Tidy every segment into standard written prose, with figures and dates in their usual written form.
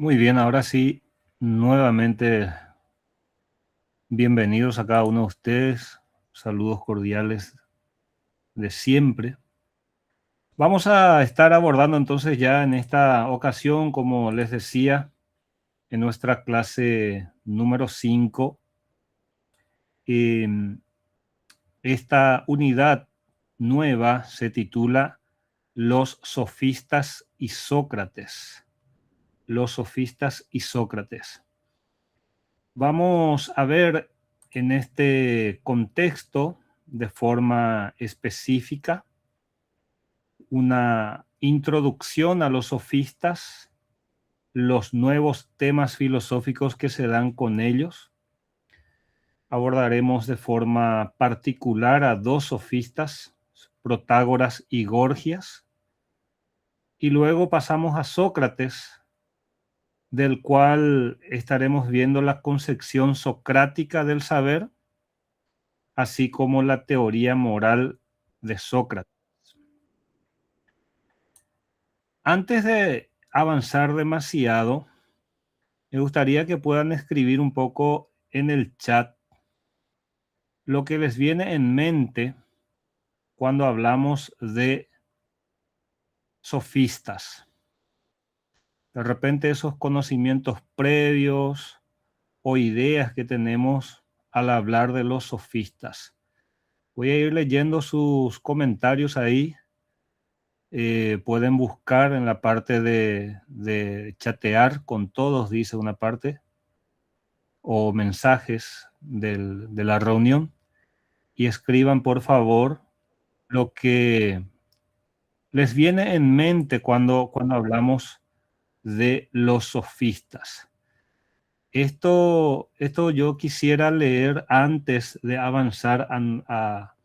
Muy bien, ahora sí, nuevamente bienvenidos a cada uno de ustedes. Saludos cordiales de siempre. Vamos a estar abordando entonces ya en esta ocasión, como les decía, en nuestra clase número 5, esta unidad nueva se titula Los sofistas y Sócrates. Los sofistas y Sócrates. Vamos a ver en este contexto, de forma específica, una introducción a los sofistas, los nuevos temas filosóficos que se dan con ellos. Abordaremos de forma particular a dos sofistas, Protágoras y Gorgias, y luego pasamos a Sócrates, del cual estaremos viendo la concepción socrática del saber, así como la teoría moral de Sócrates. Antes de avanzar demasiado, me gustaría que puedan escribir un poco en el chat lo que les viene en mente cuando hablamos de sofistas. De repente esos conocimientos previos o ideas que tenemos al hablar de los sofistas. Voy a ir leyendo sus comentarios ahí. Pueden buscar en la parte de chatear con todos, dice una parte, o mensajes de la reunión, y escriban por favor lo que les viene en mente cuando hablamos de los sofistas. Esto yo quisiera leer antes de avanzar a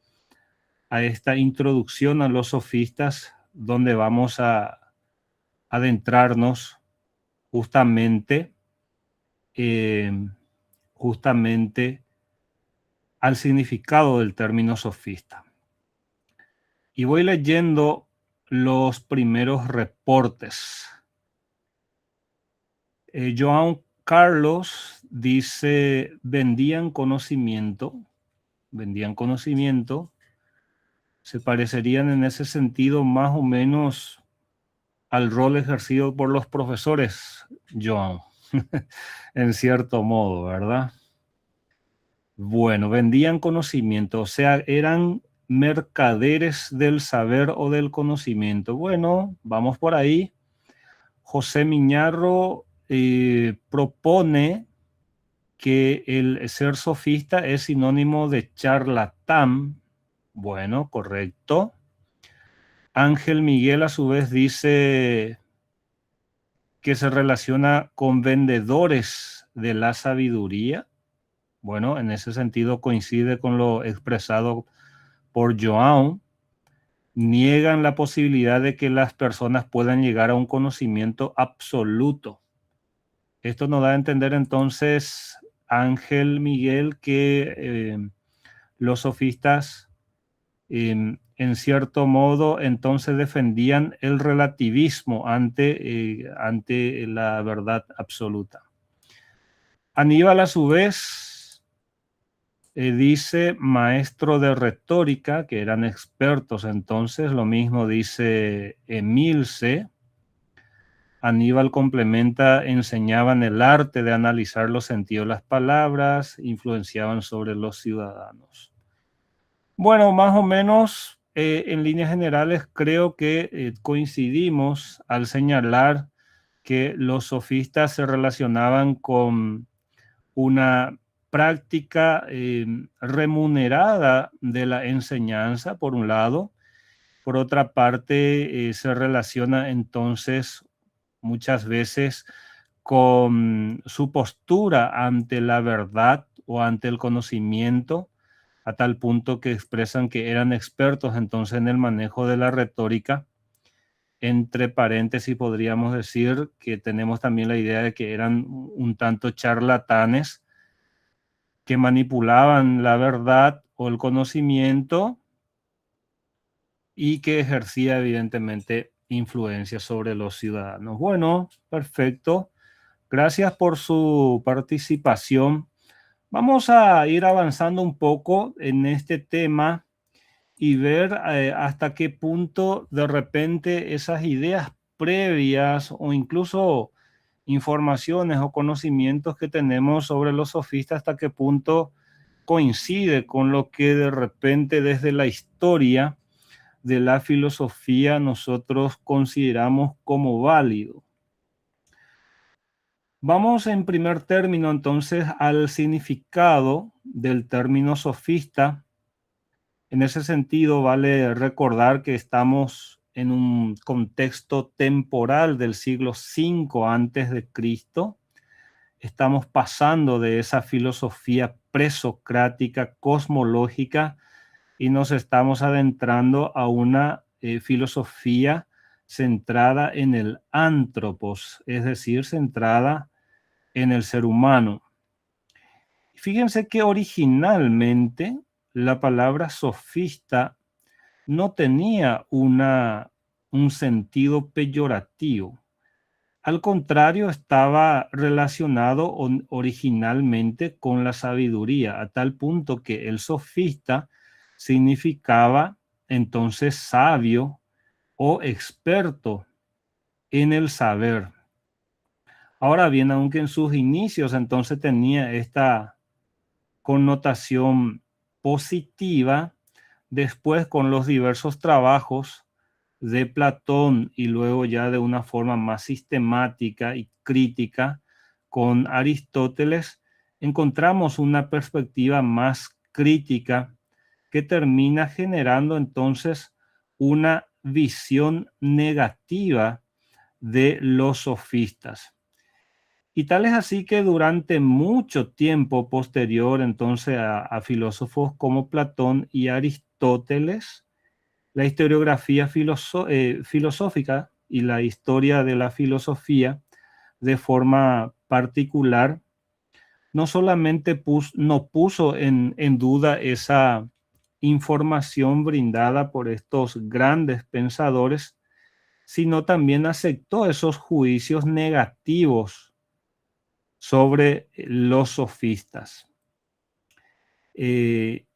esta introducción a los sofistas, donde vamos a adentrarnos justamente, eh, justamente al significado del término sofista. Y voy leyendo los primeros reportes. João Carlos dice, vendían conocimiento, se parecerían en ese sentido más o menos al rol ejercido por los profesores, João, en cierto modo, ¿verdad? Bueno, vendían conocimiento, o sea, eran mercaderes del saber o del conocimiento. Bueno, vamos por ahí. José Miñarro propone que el ser sofista es sinónimo de charlatán. Bueno, correcto. Ángel Miguel a su vez dice que se relaciona con vendedores de la sabiduría. Bueno, en ese sentido coincide con lo expresado por João. Niegan la posibilidad de que las personas puedan llegar a un conocimiento absoluto. Esto nos da a entender entonces, Ángel Miguel, que los sofistas, en cierto modo, entonces defendían el relativismo ante la verdad absoluta. Aníbal, a su vez, dice maestro de retórica, que eran expertos entonces, lo mismo dice Emilce. Aníbal complementa, enseñaban el arte de analizar los sentidos de las palabras, influenciaban sobre los ciudadanos. Bueno, más o menos en líneas generales creo que coincidimos al señalar que los sofistas se relacionaban con una práctica remunerada de la enseñanza, por un lado. Por otra parte, se relaciona entonces muchas veces con su postura ante la verdad o ante el conocimiento, a tal punto que expresan que eran expertos entonces en el manejo de la retórica. Entre paréntesis podríamos decir que tenemos también la idea de que eran un tanto charlatanes que manipulaban la verdad o el conocimiento y que ejercía evidentemente influencia sobre los ciudadanos. Bueno, perfecto. Gracias por su participación. Vamos a ir avanzando un poco en este tema y ver hasta qué punto de repente esas ideas previas o incluso informaciones o conocimientos que tenemos sobre los sofistas, hasta qué punto coincide con lo que de repente desde la historia de la filosofía nosotros consideramos como válido. Vamos en primer término entonces al significado del término sofista. En ese sentido, vale recordar que estamos en un contexto temporal del siglo V antes de Cristo. Estamos pasando de esa filosofía presocrática, cosmológica, y nos estamos adentrando a una filosofía centrada en el antropos, es decir, centrada en el ser humano. Fíjense que originalmente la palabra sofista no tenía un sentido peyorativo. Al contrario, estaba relacionado originalmente con la sabiduría, a tal punto que el sofista significaba entonces sabio o experto en el saber. Ahora bien, aunque en sus inicios entonces tenía esta connotación positiva, después con los diversos trabajos de Platón y luego ya de una forma más sistemática y crítica con Aristóteles, encontramos una perspectiva más crítica que termina generando entonces una visión negativa de los sofistas. Y tal es así que durante mucho tiempo posterior entonces a filósofos como Platón y Aristóteles, la historiografía filosófica y la historia de la filosofía de forma particular no solamente no puso en duda esa información brindada por estos grandes pensadores, sino también aceptó esos juicios negativos sobre los sofistas.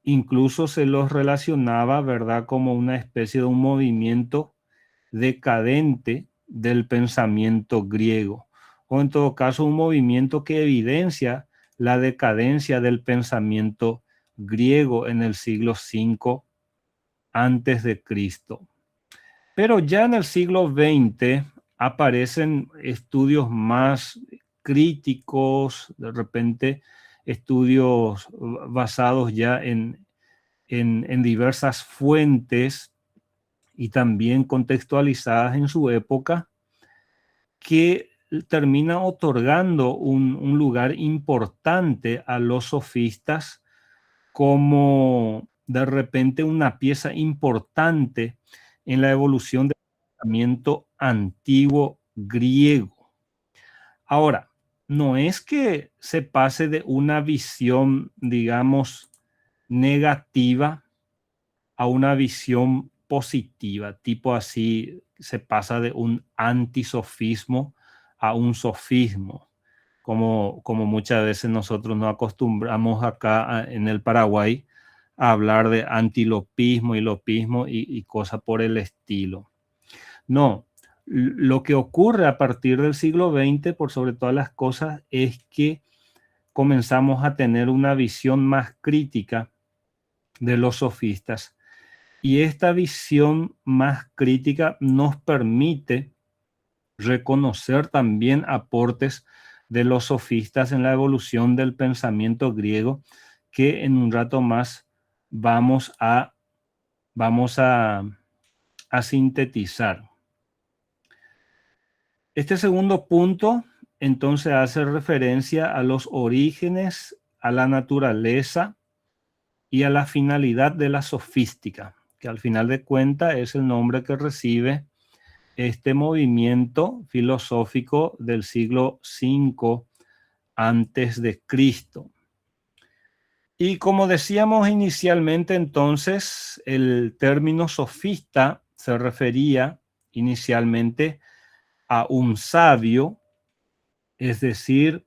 Incluso se los relacionaba, ¿verdad?, como una especie de un movimiento decadente del pensamiento griego, o en todo caso un movimiento que evidencia la decadencia del pensamiento griego en el siglo V antes de Cristo. Pero ya en el siglo XX aparecen estudios más críticos, de repente estudios basados ya en diversas fuentes y también contextualizadas en su época, que termina otorgando un lugar importante a los sofistas como de repente una pieza importante en la evolución del pensamiento antiguo griego. Ahora, no es que se pase de una visión, digamos, negativa a una visión positiva, tipo así se pasa de un antisofismo a un sofismo, como muchas veces nosotros nos acostumbramos acá en el Paraguay a hablar de antilopismo y lopismo y cosas por el estilo. No, lo que ocurre a partir del siglo XX, por sobre todas las cosas, es que comenzamos a tener una visión más crítica de los sofistas. Y esta visión más crítica nos permite reconocer también aportes de los sofistas en la evolución del pensamiento griego, que en un rato más vamos a sintetizar. Este segundo punto entonces hace referencia a los orígenes, a la naturaleza y a la finalidad de la sofística, que al final de cuentas es el nombre que recibe este movimiento filosófico del siglo V antes de Cristo. Y como decíamos inicialmente, entonces, el término sofista se refería inicialmente a un sabio es decir,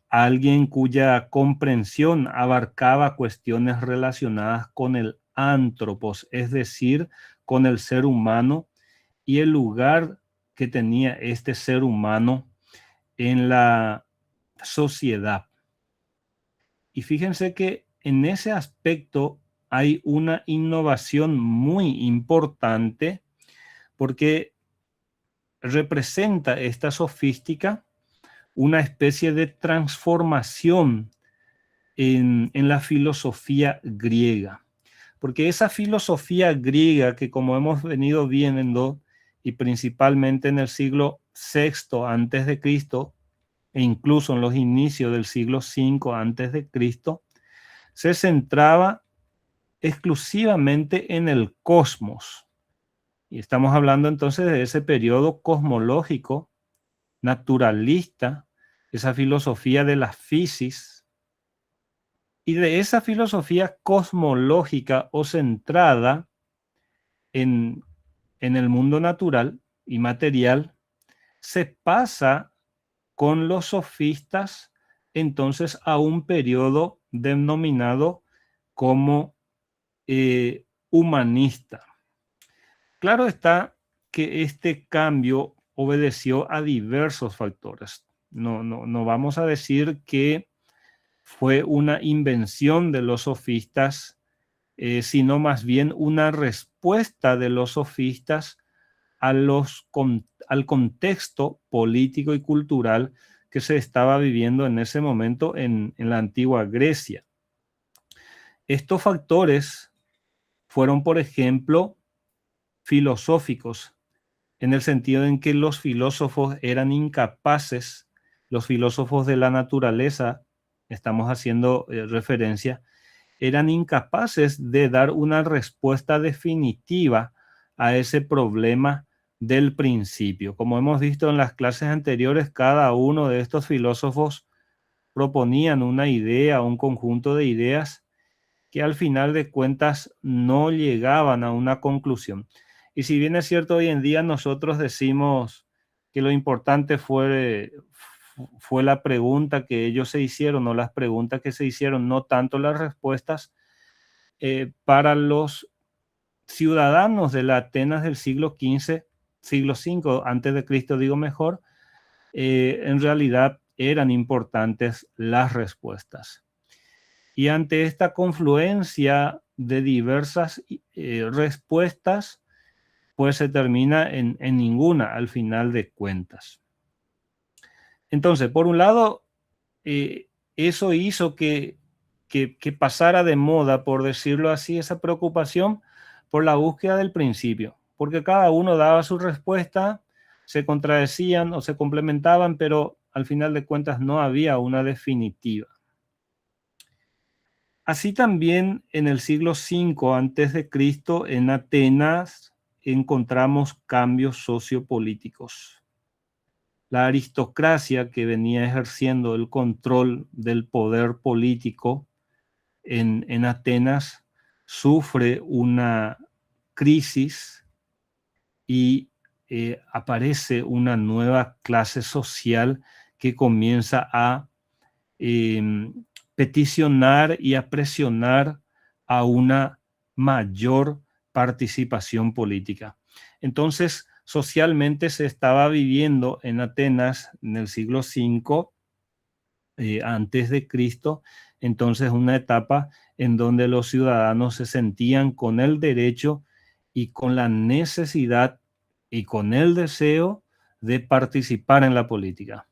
alguien cuya comprensión abarcaba cuestiones relacionadas con el antropos, es decir, con el ser humano y el lugar que tenía este ser humano en la sociedad. Y fíjense que en ese aspecto hay una innovación muy importante porque representa esta sofística una especie de transformación en la filosofía griega. Porque esa filosofía griega que, como hemos venido viendo, y principalmente en el siglo VI antes de Cristo, e incluso en los inicios del siglo V antes de Cristo, se centraba exclusivamente en el cosmos. Y estamos hablando entonces de ese periodo cosmológico, naturalista, esa filosofía de la physis, y de esa filosofía cosmológica o centrada en, en el mundo natural y material, se pasa con los sofistas entonces a un periodo denominado como humanista. Claro está que este cambio obedeció a diversos factores. No vamos a decir que fue una invención de los sofistas, sino más bien una respuesta de los sofistas al contexto político y cultural que se estaba viviendo en ese momento en la antigua Grecia. Estos factores fueron, por ejemplo, filosóficos, en el sentido en que los filósofos eran incapaces, los filósofos de la naturaleza, estamos haciendo referencia, eran incapaces de dar una respuesta definitiva a ese problema del principio. Como hemos visto en las clases anteriores, cada uno de estos filósofos proponían una idea, un conjunto de ideas que al final de cuentas no llegaban a una conclusión. Y si bien es cierto, hoy en día nosotros decimos que lo importante fue la pregunta que ellos se hicieron, o las preguntas que se hicieron, no tanto las respuestas, para los ciudadanos de la Atenas del siglo XV, siglo V antes de Cristo, digo mejor, en realidad eran importantes las respuestas. Y ante esta confluencia de diversas respuestas, pues se termina en ninguna al final de cuentas. Entonces, por un lado, eso hizo que pasara de moda, por decirlo así, esa preocupación por la búsqueda del principio, porque cada uno daba su respuesta, se contradecían o se complementaban, pero al final de cuentas no había una definitiva. Así también en el siglo V antes de Cristo, en Atenas, encontramos cambios sociopolíticos. La aristocracia que venía ejerciendo el control del poder político en Atenas sufre una crisis y aparece una nueva clase social que comienza a peticionar y a presionar a una mayor participación política. Entonces, socialmente se estaba viviendo en Atenas en el siglo V antes de Cristo, entonces una etapa en donde los ciudadanos se sentían con el derecho y con la necesidad y con el deseo de participar en la política.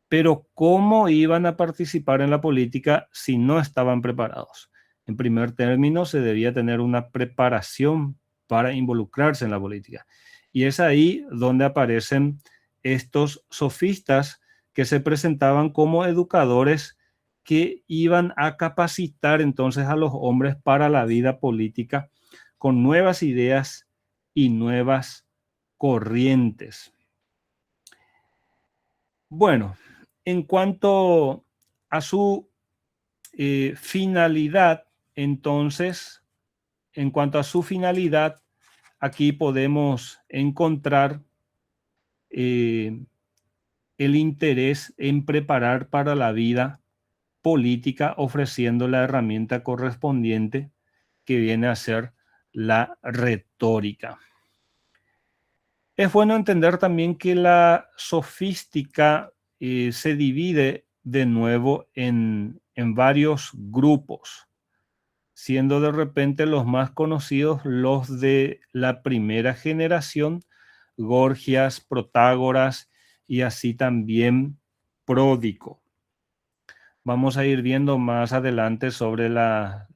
Pero ¿cómo iban a participar en la política si no estaban preparados? En primer término, se debía tener una preparación para involucrarse en la política. Y es ahí donde aparecen estos sofistas que se presentaban como educadores que iban a capacitar entonces a los hombres para la vida política con nuevas ideas y nuevas corrientes. Bueno, en cuanto a su finalidad, entonces, en cuanto a su finalidad, aquí podemos encontrar el interés en preparar para la vida política, ofreciendo la herramienta correspondiente que viene a ser la retórica. Es bueno entender también que la sofística se divide de nuevo en varios grupos, siendo de repente los más conocidos los de la primera generación, Gorgias, Protágoras y así también Pródico. Vamos a ir viendo más adelante sobre las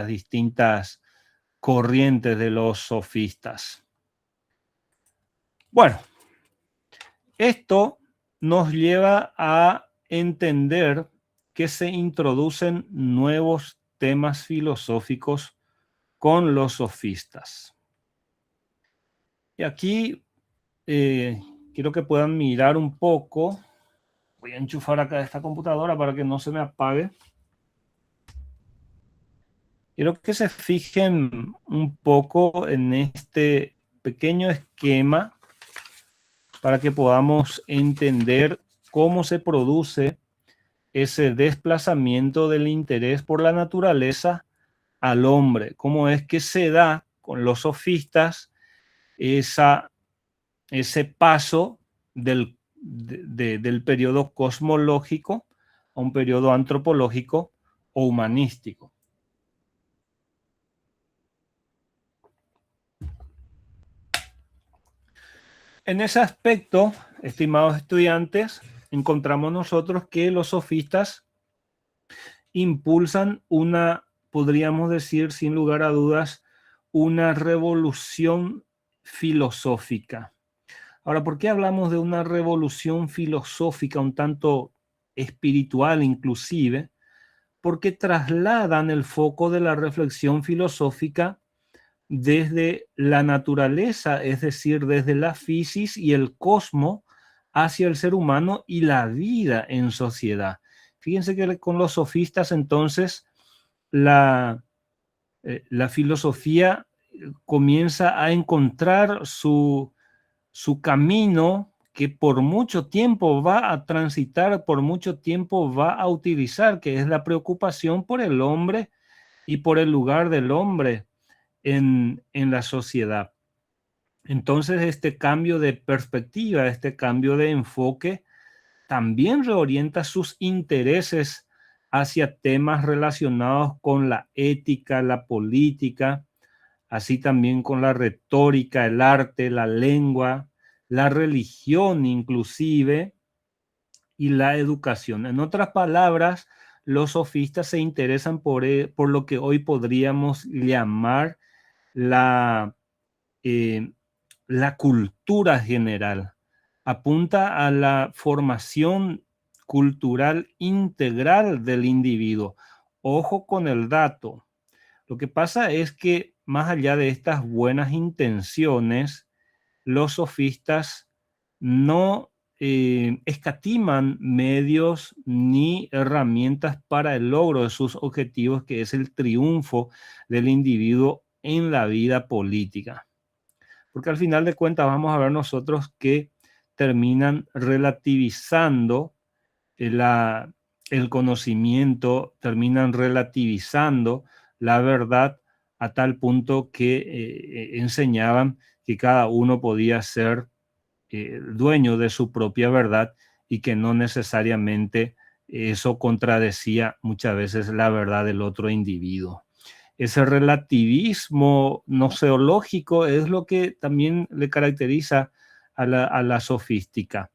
distintas corrientes de los sofistas. Bueno, esto nos lleva a entender que se introducen nuevos temas filosóficos con los sofistas. Y aquí quiero que puedan mirar un poco. Voy a enchufar acá esta computadora para que no se me apague. Quiero que se fijen un poco en este pequeño esquema para que podamos entender cómo se produce ese desplazamiento del interés por la naturaleza al hombre, cómo es que se da con los sofistas ese paso del periodo cosmológico a un periodo antropológico o humanístico. En ese aspecto, estimados estudiantes, encontramos nosotros que los sofistas impulsan podríamos decir sin lugar a dudas, una revolución filosófica. Ahora, ¿por qué hablamos de una revolución filosófica un tanto espiritual inclusive? Porque trasladan el foco de la reflexión filosófica desde la naturaleza, es decir, desde la fisis y el cosmos hacia el ser humano y la vida en sociedad. Fíjense que con los sofistas entonces la filosofía comienza a encontrar su camino que por mucho tiempo va a transitar, por mucho tiempo va a utilizar, que es la preocupación por el hombre y por el lugar del hombre en la sociedad. Entonces, este cambio de perspectiva, este cambio de enfoque, también reorienta sus intereses hacia temas relacionados con la ética, la política, así también con la retórica, el arte, la lengua, la religión inclusive, y la educación. En otras palabras, los sofistas se interesan por lo que hoy podríamos llamar la cultura general. Apunta a la formación cultural integral del individuo. Ojo con el dato. Lo que pasa es que más allá de estas buenas intenciones, los sofistas no escatiman medios ni herramientas para el logro de sus objetivos, que es el triunfo del individuo en la vida política. Porque al final de cuentas vamos a ver nosotros que terminan relativizando el conocimiento, terminan relativizando la verdad a tal punto que enseñaban que cada uno podía ser dueño de su propia verdad y que no necesariamente eso contradecía muchas veces la verdad del otro individuo. Ese relativismo gnoseológico es lo que también le caracteriza a la sofística.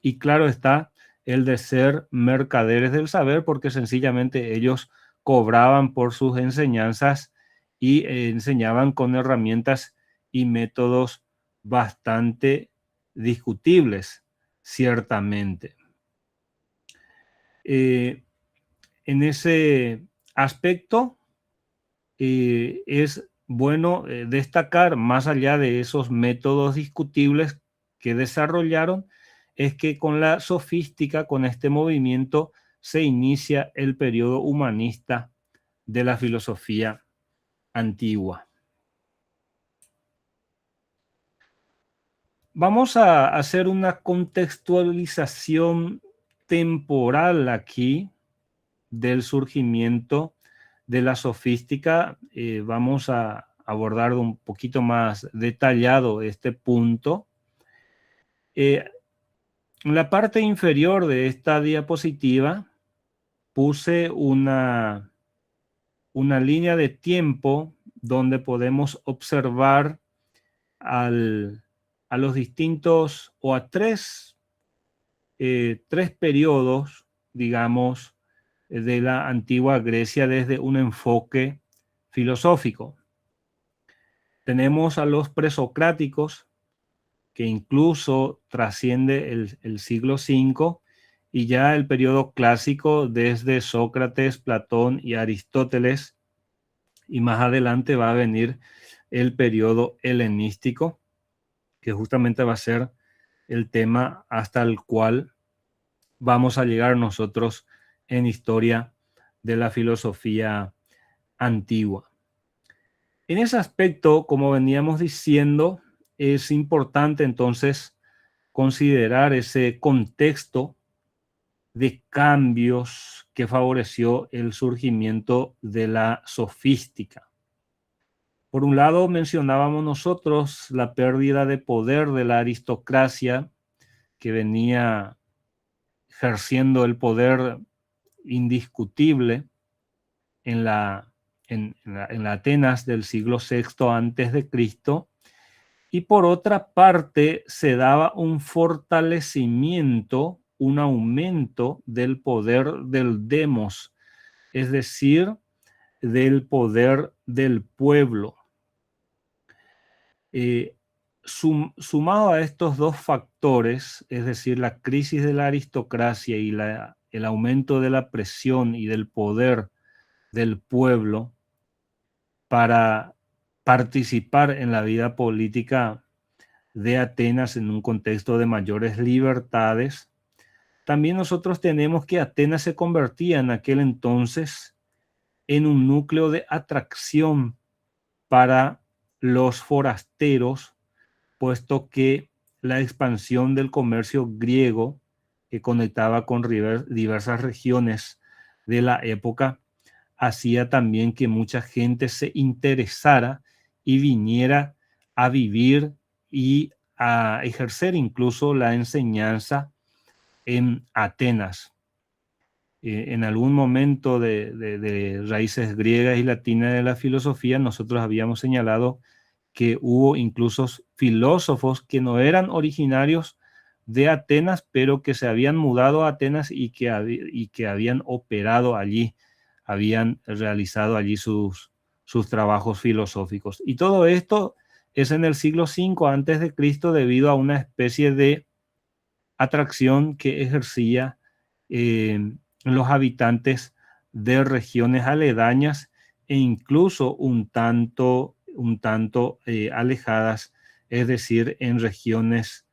Y claro está el de ser mercaderes del saber, porque sencillamente ellos cobraban por sus enseñanzas y enseñaban con herramientas y métodos bastante discutibles, ciertamente. En ese aspecto, es bueno destacar, más allá de esos métodos discutibles que desarrollaron, es que con la sofística, con este movimiento, se inicia el periodo humanista de la filosofía antigua. Vamos a hacer una contextualización temporal aquí del surgimiento de la sofística. Vamos a abordar un poquito más detallado este punto. En la parte inferior de esta diapositiva puse una línea de tiempo donde podemos observar a los distintos o a tres periodos, digamos, de la antigua Grecia desde un enfoque filosófico. Tenemos a los presocráticos, que incluso trasciende el siglo V, y ya el periodo clásico desde Sócrates, Platón y Aristóteles, y más adelante va a venir el periodo helenístico, que justamente va a ser el tema hasta el cual vamos a llegar nosotros en historia de la filosofía antigua. En ese aspecto, como veníamos diciendo, es importante entonces considerar ese contexto de cambios que favoreció el surgimiento de la sofística. Por un lado, mencionábamos nosotros la pérdida de poder de la aristocracia, que venía ejerciendo el poder indiscutible en la Atenas del siglo VI antes de Cristo, y por otra parte se daba un fortalecimiento, un aumento del poder del demos, es decir, del poder del pueblo. Sumado a estos dos factores, es decir, la crisis de la aristocracia y el aumento de la presión y del poder del pueblo para participar en la vida política de Atenas en un contexto de mayores libertades, también nosotros tenemos que Atenas se convertía en aquel entonces en un núcleo de atracción para los forasteros, puesto que la expansión del comercio griego, que conectaba con diversas regiones de la época, hacía también que mucha gente se interesara y viniera a vivir y a ejercer incluso la enseñanza en Atenas. En algún momento de raíces griegas y latinas de la filosofía, nosotros habíamos señalado que hubo incluso filósofos que no eran originarios de Atenas, pero que se habían mudado a Atenas y que habían operado allí, habían realizado allí sus trabajos filosóficos. Y todo esto es en el siglo V antes de Cristo debido a una especie de atracción que ejercía los habitantes de regiones aledañas e incluso un tanto alejadas, es decir, en regiones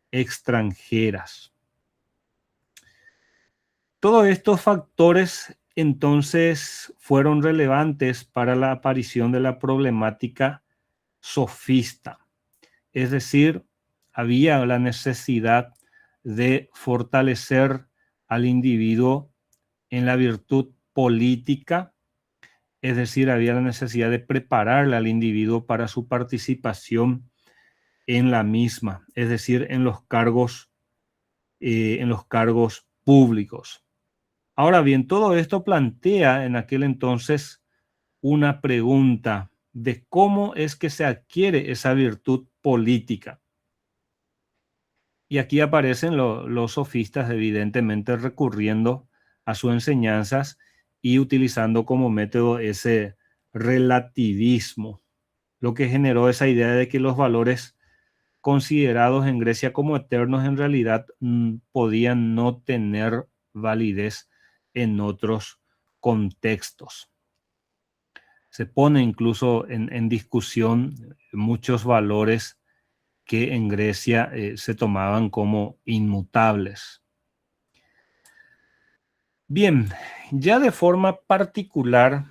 extranjeras. Todos estos factores entonces fueron relevantes para la aparición de la problemática sofista, es decir, había la necesidad de fortalecer al individuo en la virtud política, es decir, había la necesidad de prepararle al individuo para su participación en la misma, es decir, en los cargos públicos. Ahora bien, todo esto plantea en aquel entonces una pregunta de cómo es que se adquiere esa virtud política. Y aquí aparecen los sofistas, evidentemente recurriendo a sus enseñanzas y utilizando como método ese relativismo, lo que generó esa idea de que los valores considerados en Grecia como eternos en realidad podían no tener validez en otros contextos. Se pone incluso en discusión muchos valores que en Grecia se tomaban como inmutables. Bien, ya de forma particular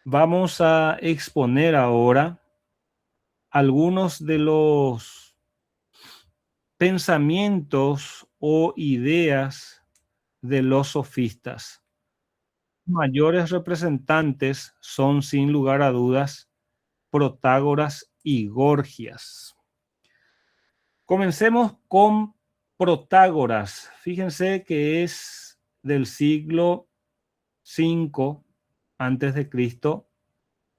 vamos a exponer ahora algunos de los pensamientos o ideas de los sofistas. Mayores representantes son, sin lugar a dudas, Protágoras y Gorgias. Comencemos con Protágoras. Fíjense que es del siglo V antes de Cristo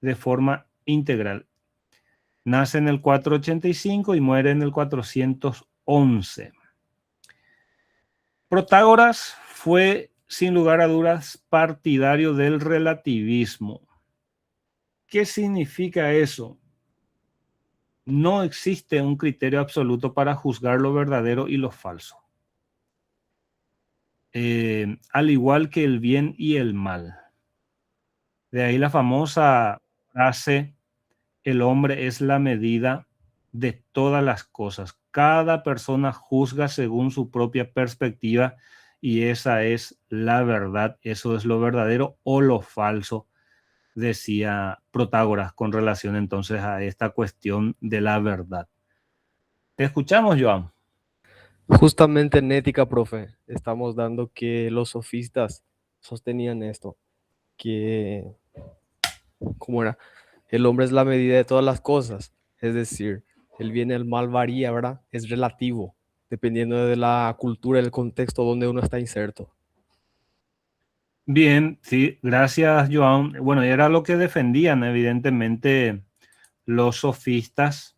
de forma integral. Nace en el 485 y muere en el 411. Protágoras fue, sin lugar a dudas, partidario del relativismo. ¿Qué significa eso? No existe un criterio absoluto para juzgar lo verdadero y lo falso. Al igual que el bien y el mal. De ahí la famosa frase, el hombre es la medida de todas las cosas. Cada persona juzga según su propia perspectiva y esa es la verdad, eso es lo verdadero o lo falso, decía Protágoras con relación entonces a esta cuestión de la verdad. ¿Te escuchamos, Joan? Justamente en ética, profe, estamos dando que los sofistas sostenían esto, que, ¿cómo era? El hombre es la medida de todas las cosas, es decir, el bien y el mal varía, ¿verdad? Es relativo, dependiendo de la cultura, el contexto donde uno está inserto. Bien, sí, gracias, Joan. Bueno, era lo que defendían evidentemente los sofistas.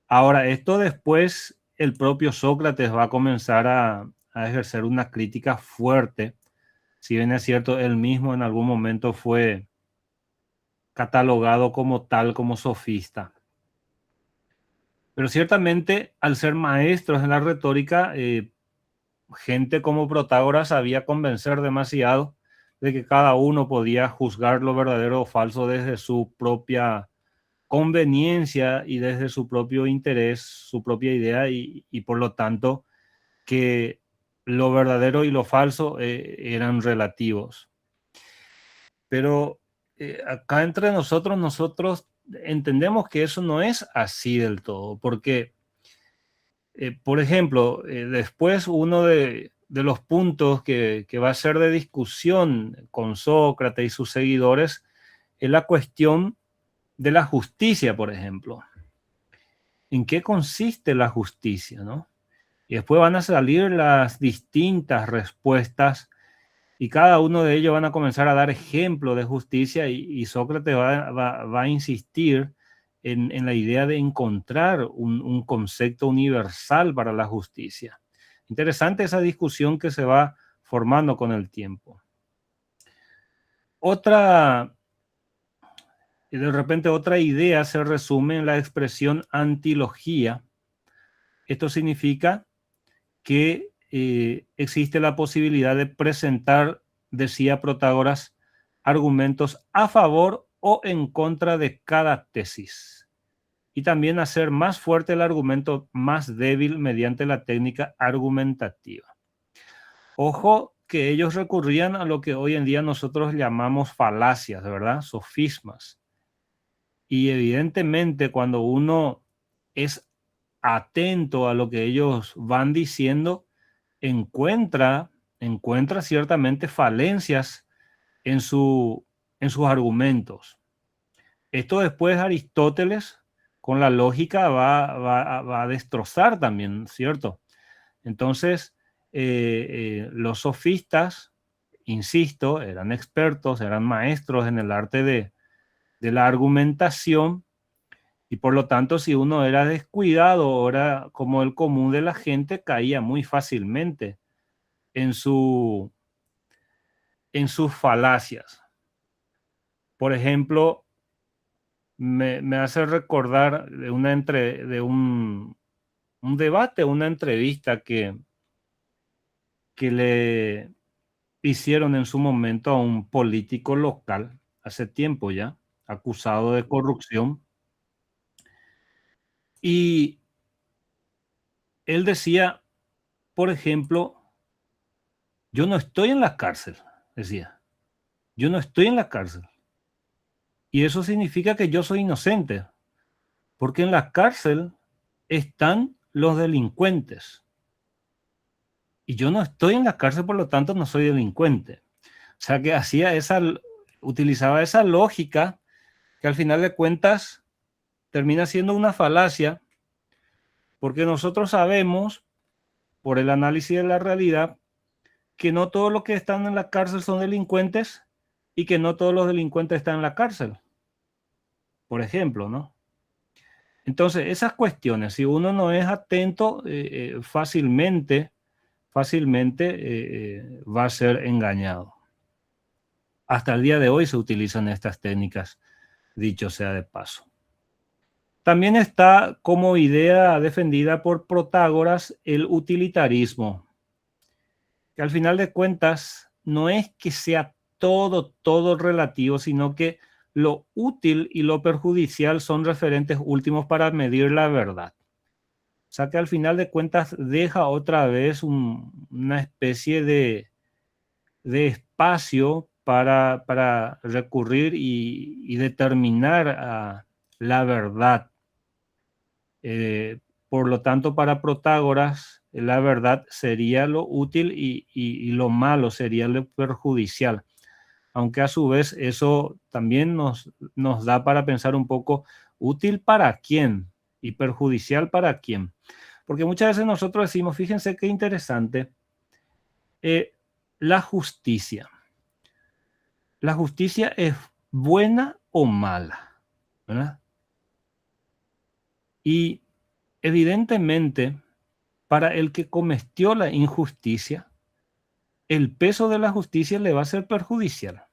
Ahora, esto después el propio Sócrates va a comenzar a ejercer una crítica fuerte. Si bien es cierto, él mismo en algún momento fue catalogado como tal, como sofista. Pero ciertamente, al ser maestros en la retórica, gente como Protágoras sabía convencer demasiado de que cada uno podía juzgar lo verdadero o falso desde su propia conveniencia y desde su propio interés, su propia idea y por lo tanto que lo verdadero y lo falso eran relativos. Pero acá entre nosotros entendemos que eso no es así del todo, porque, por ejemplo, después uno de los puntos que va a ser de discusión con Sócrates y sus seguidores es la cuestión de la justicia, por ejemplo. ¿En qué consiste la justicia, no? Y después van a salir las distintas respuestas y cada uno de ellos van a comenzar a dar ejemplo de justicia y Sócrates va a insistir en la idea de encontrar un concepto universal para la justicia. Interesante esa discusión que se va formando con el tiempo. De repente otra idea se resume en la expresión antilogía. Esto significa que existe la posibilidad de presentar, decía Protágoras, argumentos a favor o en contra de cada tesis. Y también hacer más fuerte el argumento más débil mediante la técnica argumentativa. Ojo que ellos recurrían a lo que hoy en día nosotros llamamos falacias, ¿verdad? Sofismas. Y evidentemente cuando uno es atento a lo que ellos van diciendo, encuentra ciertamente falencias en, en sus argumentos. Esto después Aristóteles con la lógica va a destrozar también, ¿cierto? Entonces, los sofistas, insisto, eran expertos, eran maestros en el arte de la argumentación y por lo tanto si uno era descuidado o era como el común de la gente, caía muy fácilmente en, en sus falacias. Por ejemplo, me hace recordar de, de un debate, una entrevista que le hicieron en su momento a un político local, hace tiempo ya, acusado de corrupción. Y él decía, por ejemplo, yo no estoy en la cárcel, decía, yo no estoy en la cárcel. Y eso significa que yo soy inocente, porque en la cárcel están los delincuentes. Y yo no estoy en la cárcel, por lo tanto no soy delincuente. O sea que utilizaba esa lógica que al final de cuentas termina siendo una falacia, porque nosotros sabemos, por el análisis de la realidad, que no todos los que están en la cárcel son delincuentes y que no todos los delincuentes están en la cárcel, por ejemplo, ¿no? Entonces, esas cuestiones, si uno no es atento, fácilmente va a ser engañado. Hasta el día de hoy se utilizan estas técnicas, dicho sea de paso. También está como idea defendida por Protágoras el utilitarismo, que al final de cuentas no es que sea todo relativo, sino que lo útil y lo perjudicial son referentes últimos para medir la verdad. O sea que al final de cuentas deja otra vez una especie de espacio para recurrir y determinar la verdad. Por lo tanto, para Protágoras, la verdad sería lo útil y lo malo sería lo perjudicial. Aunque a su vez eso también nos da para pensar un poco útil para quién y perjudicial para quién. Porque muchas veces nosotros decimos, fíjense qué interesante, la justicia. ¿La justicia es buena o mala? ¿Verdad? Y evidentemente, para el que cometió la injusticia, el peso de la justicia le va a ser perjudicial.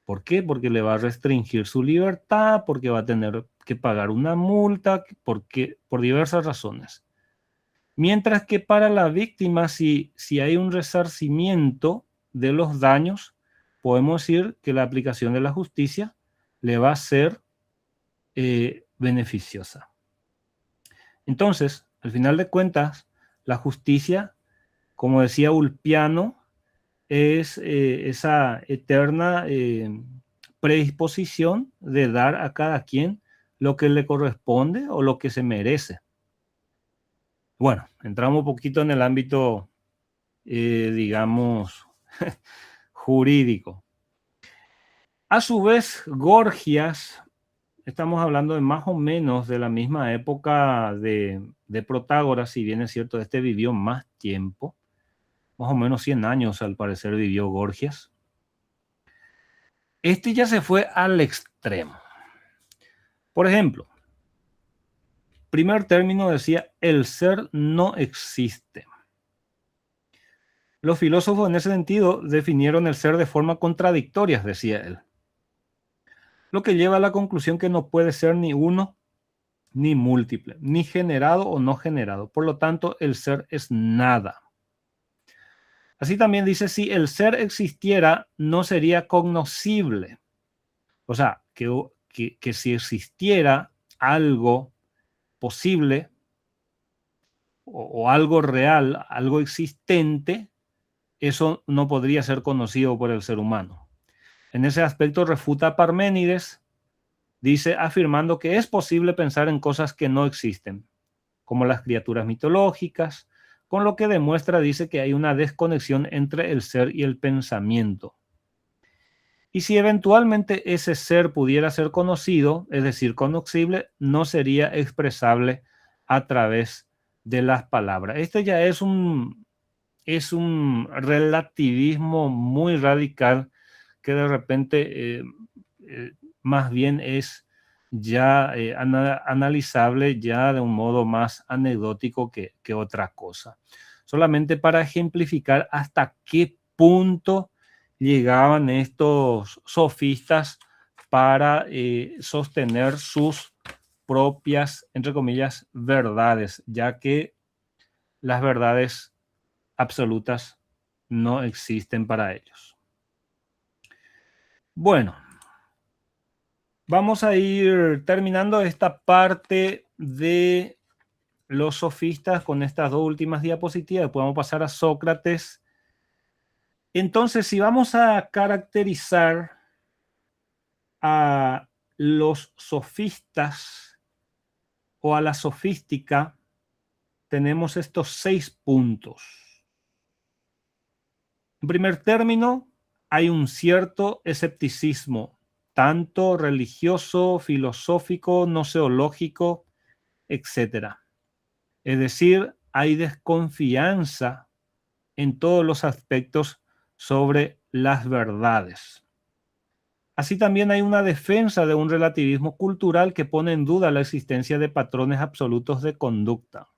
¿Por qué? Porque le va a restringir su libertad, porque va a tener que pagar una multa, por diversas razones. Mientras que para la víctima, si hay un resarcimiento de los daños, podemos decir que la aplicación de la justicia le va a ser beneficiosa. Entonces, al final de cuentas, la justicia, como decía Ulpiano, es esa eterna predisposición de dar a cada quien lo que le corresponde o lo que se merece. Bueno, entramos un poquito en el ámbito, digamos, jurídico. A su vez, Gorgias, estamos hablando de más o menos de la misma época de Protágoras, si bien es cierto, este vivió más tiempo, más o menos 100 años al parecer vivió Gorgias. Este ya se fue al extremo. Por ejemplo, primer término decía, el ser no existe. Los filósofos en ese sentido definieron el ser de forma contradictoria, decía él. Lo que lleva a la conclusión que no puede ser ni uno ni múltiple, ni generado o no generado. Por lo tanto, el ser es nada. Así también dice, si el ser existiera, no sería cognoscible. O sea, que si existiera algo posible o algo real, algo existente, eso no podría ser conocido por el ser humano. En ese aspecto refuta a Parménides, dice, afirmando que es posible pensar en cosas que no existen, como las criaturas mitológicas, con lo que demuestra, dice, que hay una desconexión entre el ser y el pensamiento. Y si eventualmente ese ser pudiera ser conocido, es decir, conocible, no sería expresable a través de las palabras. Esto ya es un relativismo muy radical que de repente más bien es ya analizable ya de un modo más anecdótico que otra cosa. Solamente para ejemplificar hasta qué punto llegaban estos sofistas para sostener sus propias, entre comillas, verdades, ya que las verdades absolutas no existen para ellos. Bueno, vamos a ir terminando esta parte de los sofistas con estas dos últimas diapositivas. Podemos pasar a Sócrates. Entonces, si vamos a caracterizar a los sofistas o a la sofística, tenemos estos 6 puntos. En primer término, hay un cierto escepticismo, tanto religioso, filosófico, noceológico, etc. Es decir, hay desconfianza en todos los aspectos sobre las verdades. Así también hay una defensa de un relativismo cultural que pone en duda la existencia de patrones absolutos de conducta.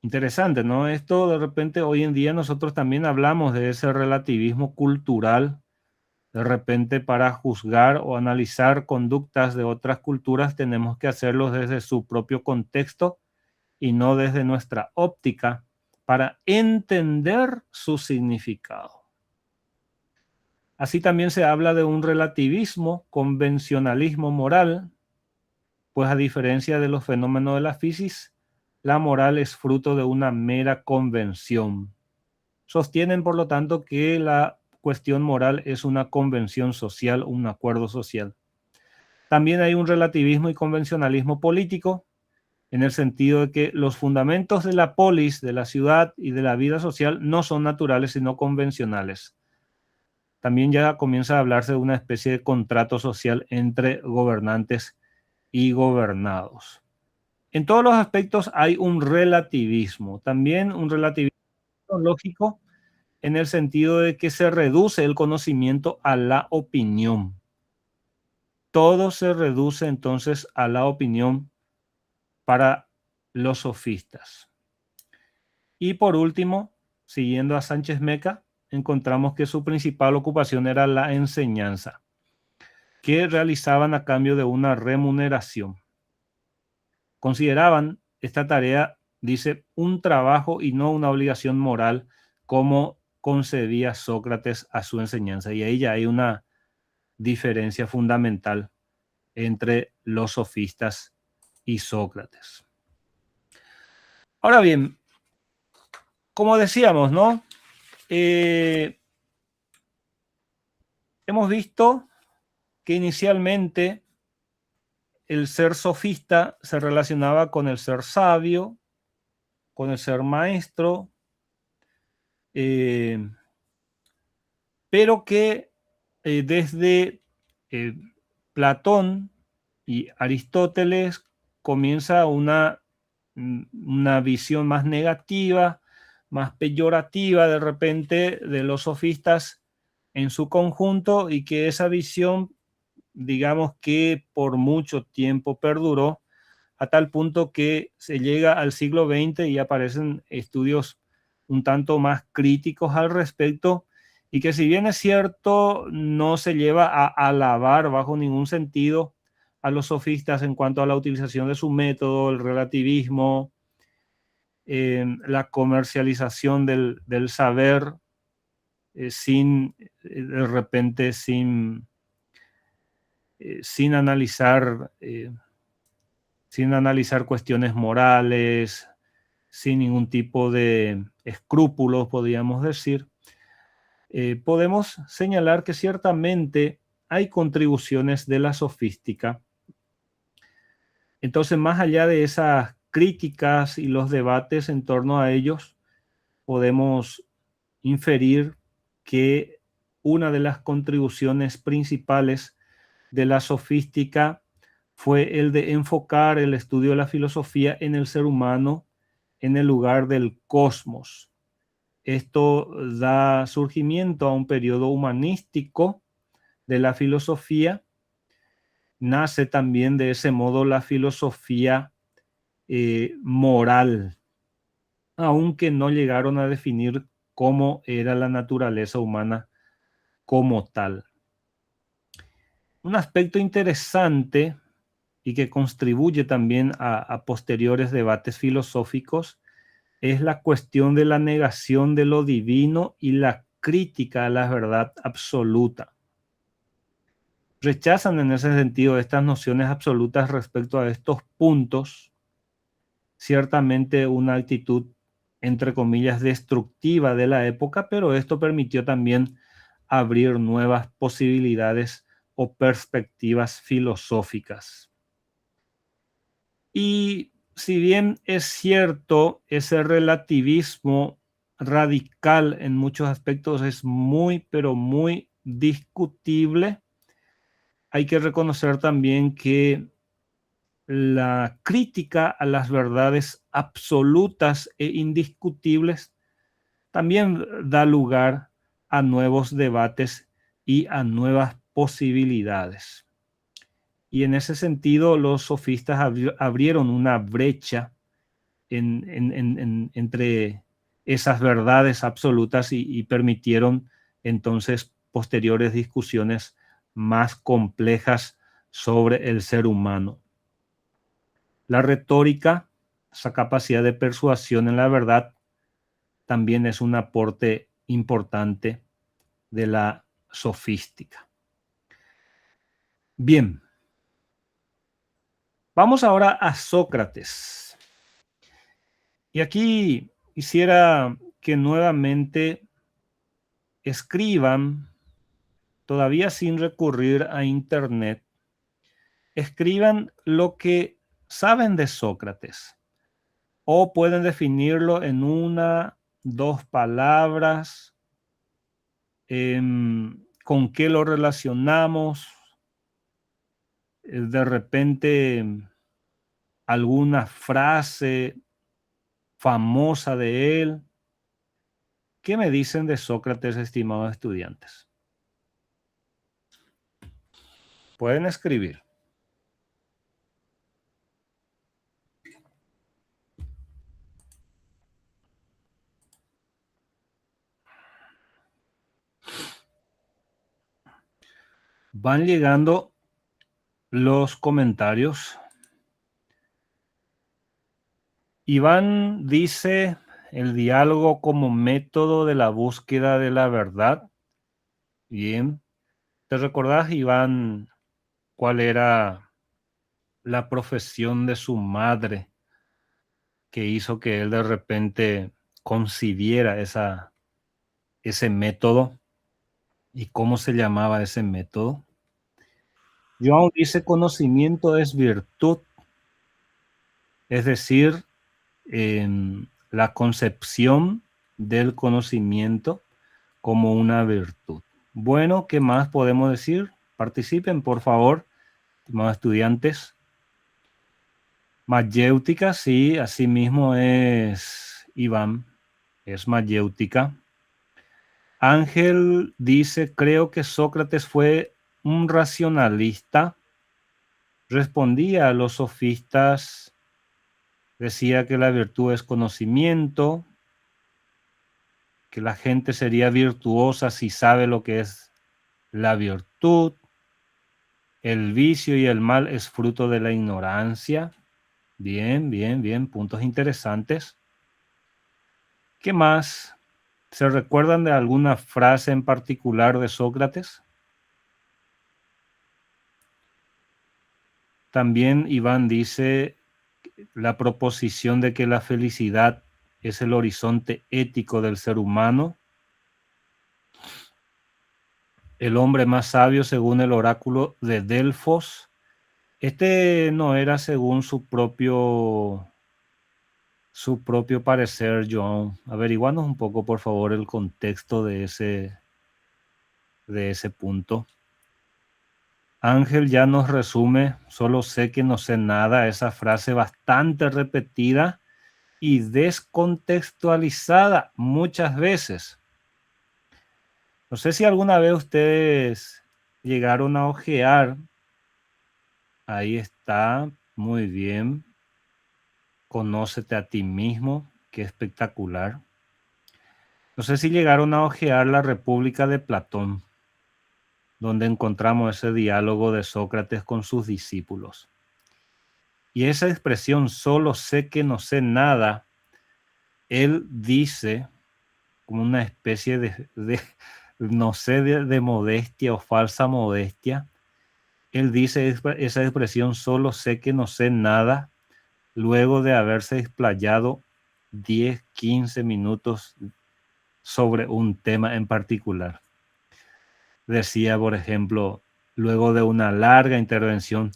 Interesante, ¿no? Esto de repente hoy en día nosotros también hablamos de ese relativismo cultural. De repente para juzgar o analizar conductas de otras culturas tenemos que hacerlo desde su propio contexto y no desde nuestra óptica para entender su significado. Así también se habla de un relativismo, convencionalismo moral, pues a diferencia de los fenómenos de la física, la moral es fruto de una mera convención. Sostienen, por lo tanto, que la cuestión moral es una convención social, un acuerdo social. También hay un relativismo y convencionalismo político, en el sentido de que los fundamentos de la polis, de la ciudad y de la vida social no son naturales, sino convencionales. También ya comienza a hablarse de una especie de contrato social entre gobernantes y gobernados. En todos los aspectos hay un relativismo, también un relativismo lógico, en el sentido de que se reduce el conocimiento a la opinión. Todo se reduce entonces a la opinión para los sofistas. Y por último, siguiendo a Sánchez Meca, encontramos que su principal ocupación era la enseñanza, que realizaban a cambio de una remuneración. Consideraban esta tarea, dice, un trabajo y no una obligación moral, como concebía Sócrates a su enseñanza. Y ahí ya hay una diferencia fundamental entre los sofistas y Sócrates. Ahora bien, como decíamos, ¿no? Hemos visto que inicialmente el ser sofista se relacionaba con el ser sabio, con el ser maestro, pero que desde Platón y Aristóteles comienza una visión más negativa, más peyorativa de repente de los sofistas en su conjunto, y que esa visión, digamos que por mucho tiempo perduró, a tal punto que se llega al siglo XX y aparecen estudios un tanto más críticos al respecto, y que si bien es cierto, no se lleva a alabar bajo ningún sentido a los sofistas en cuanto a la utilización de su método, el relativismo, la comercialización del saber, de repente sin analizar cuestiones morales, sin ningún tipo de escrúpulos, podríamos decir. Podemos señalar que ciertamente hay contribuciones de la sofística. Entonces, más allá de esas críticas y los debates en torno a ellos, podemos inferir que una de las contribuciones principales de la sofística fue el de enfocar el estudio de la filosofía en el ser humano, en el lugar del cosmos. Esto da surgimiento a un periodo humanístico de la filosofía. Nace también de ese modo la filosofía moral, aunque no llegaron a definir cómo era la naturaleza humana como tal. Un aspecto interesante y que contribuye también a posteriores debates filosóficos es la cuestión de la negación de lo divino y la crítica a la verdad absoluta. Rechazan en ese sentido estas nociones absolutas respecto a estos puntos, ciertamente una actitud, entre comillas, destructiva de la época, pero esto permitió también abrir nuevas posibilidades o perspectivas filosóficas. Y si bien es cierto, ese relativismo radical en muchos aspectos es muy, pero muy discutible, hay que reconocer también que la crítica a las verdades absolutas e indiscutibles también da lugar a nuevos debates y a nuevas posibilidades. Y en ese sentido, los sofistas abrieron una brecha entre esas verdades absolutas y permitieron entonces posteriores discusiones más complejas sobre el ser humano. La retórica, esa capacidad de persuasión en la verdad, también es un aporte importante de la sofística. Bien, vamos ahora a Sócrates. Y aquí quisiera que nuevamente escriban, todavía sin recurrir a Internet, escriban lo que saben de Sócrates o pueden definirlo en una, dos palabras, con qué lo relacionamos, de repente alguna frase famosa de él. ¿Qué me dicen de Sócrates, estimados estudiantes? Pueden escribir. Van llegando los comentarios. Iván dice el diálogo como método de la búsqueda de la verdad. Bien. ¿Te recordás, Iván, cuál era la profesión de su madre que hizo que él de repente concibiera ese método? ¿Y cómo se llamaba ese método? João dice conocimiento es virtud, es decir, la concepción del conocimiento como una virtud. Bueno, ¿qué más podemos decir? Participen, por favor, estimados estudiantes. Mayéutica, sí, así mismo es Iván, es mayéutica. Ángel dice, creo que Sócrates fue un racionalista. Respondía a los sofistas, decía que la virtud es conocimiento, que la gente sería virtuosa si sabe lo que es la virtud. El vicio y el mal es fruto de la ignorancia. Bien, bien, bien, puntos interesantes. ¿Qué más? ¿Se recuerdan de alguna frase en particular de Sócrates? También Iván dice la proposición de que la felicidad es el horizonte ético del ser humano. El hombre más sabio según el oráculo de Delfos. Este no era según su propio parecer, Joan. Averiguanos un poco, por favor, el contexto de ese punto. Ángel ya nos resume, solo sé que no sé nada, esa frase bastante repetida y descontextualizada muchas veces. No sé si alguna vez ustedes llegaron a ojear. Ahí está, muy bien. Conócete a ti mismo, qué espectacular. No sé si llegaron a ojear la República de Platón, donde encontramos ese diálogo de Sócrates con sus discípulos. Y esa expresión, solo sé que no sé nada, él dice como una especie de no sé, de modestia o falsa modestia. Él dice esa expresión, solo sé que no sé nada, luego de haberse explayado 10, 15 minutos sobre un tema en particular. Decía, por ejemplo, luego de una larga intervención,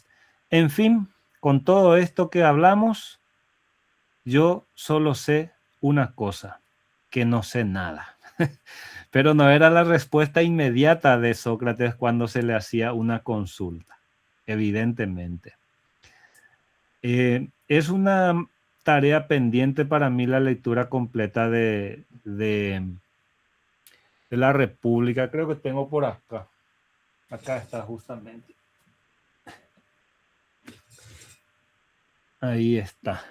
en fin, con todo esto que hablamos, yo solo sé una cosa, que no sé nada. Pero no era la respuesta inmediata de Sócrates cuando se le hacía una consulta, evidentemente. Es una tarea pendiente para mí la lectura completa de la República. Creo que tengo por acá. Acá está justamente. Ahí está.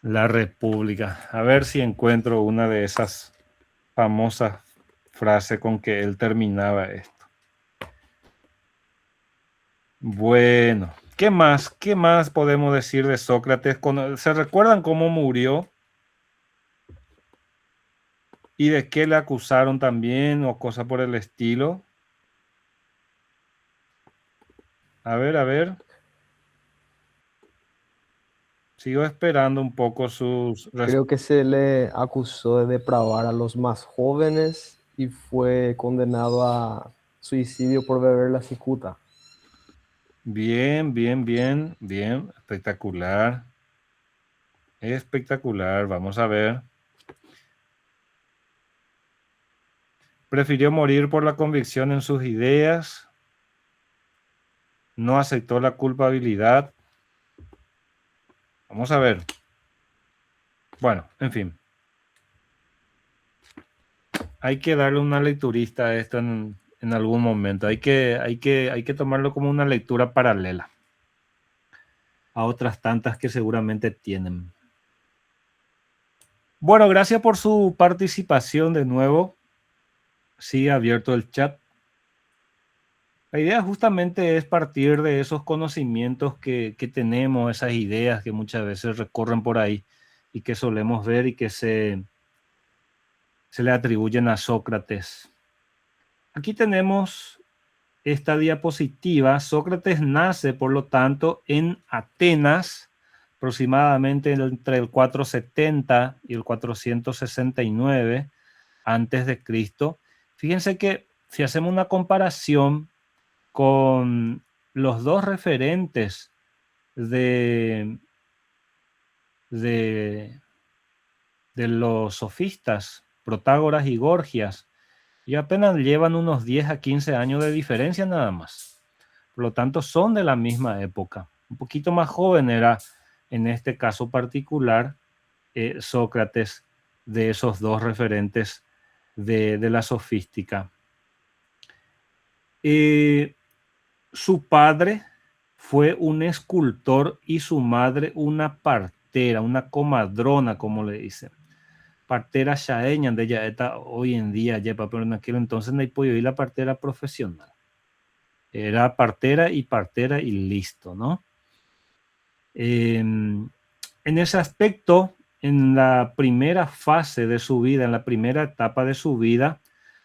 La República. A ver si encuentro una de esas famosas frases con que él terminaba esto. Bueno, ¿qué más? ¿Qué más podemos decir de Sócrates? ¿Se recuerdan cómo murió? ¿Y de qué le acusaron también o cosa por el estilo? A ver, a ver. Sigo esperando un poco sus... Creo que se le acusó de depravar a los más jóvenes y fue condenado a suicidio por beber la cicuta. Bien, bien, bien, bien. Espectacular. Espectacular. Vamos a ver. Prefirió morir por la convicción en sus ideas. No aceptó la culpabilidad. Vamos a ver. Bueno, en fin. Hay que darle una lecturista a esto en algún momento. Hay que tomarlo como una lectura paralela a otras tantas que seguramente tienen. Bueno, gracias por su participación de nuevo. Sigue abierto el chat. La idea justamente es partir de esos conocimientos que tenemos, esas ideas que muchas veces recorren por ahí y que solemos ver y que se le atribuyen a Sócrates. Aquí tenemos esta diapositiva. Sócrates nace, por lo tanto, en Atenas, aproximadamente entre el 470 y el 469 antes de Cristo. Fíjense que si hacemos una comparación con los dos referentes de los sofistas, Protágoras y Gorgias, y apenas llevan unos 10 a 15 años de diferencia nada más. Por lo tanto, son de la misma época. Un poquito más joven era, en este caso particular, Sócrates, de esos dos referentes de la sofística. Su padre fue un escultor y su madre una partera, una comadrona, como le dicen. Partera chaeña de ella está hoy en día, pero en aquel entonces no hay podido ir la partera profesional. Era partera y listo, ¿no? En ese aspecto, en la primera fase de su vida, en la primera etapa de su vida,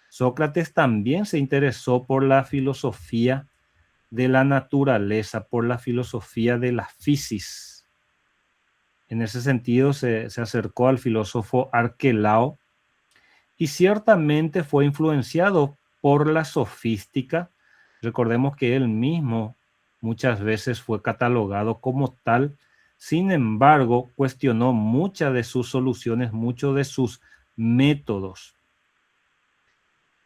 Sócrates también se interesó por la filosofía de la naturaleza, por la filosofía de la physis. En ese sentido se acercó al filósofo Arquelao y ciertamente fue influenciado por la sofística. Recordemos que él mismo muchas veces fue catalogado como tal. Sin embargo, cuestionó muchas de sus soluciones, muchos de sus métodos.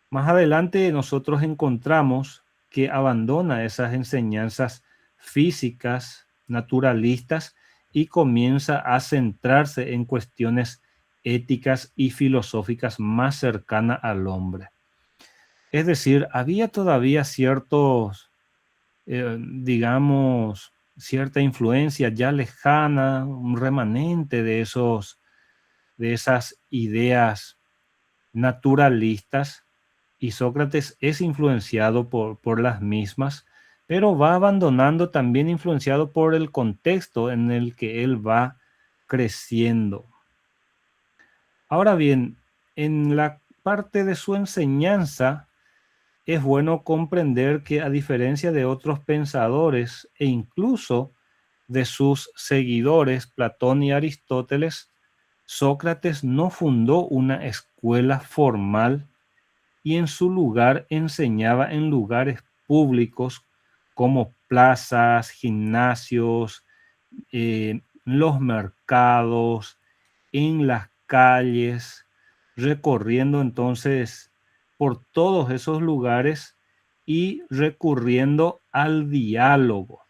Más adelante nosotros encontramos que abandona esas enseñanzas físicas, naturalistas, y comienza a centrarse en cuestiones éticas y filosóficas más cercanas al hombre. Es decir, había todavía ciertos, digamos, cierta influencia ya lejana, un remanente de esas ideas naturalistas, y Sócrates es influenciado por las mismas, pero va abandonando también influenciado por el contexto en el que él va creciendo. Ahora bien, en la parte de su enseñanza es bueno comprender que, a diferencia de otros pensadores e incluso de sus seguidores, Platón y Aristóteles, Sócrates no fundó una escuela formal y en su lugar enseñaba en lugares públicos como plazas, gimnasios, los mercados, en las calles, recorriendo entonces por todos esos lugares y recurriendo al diálogo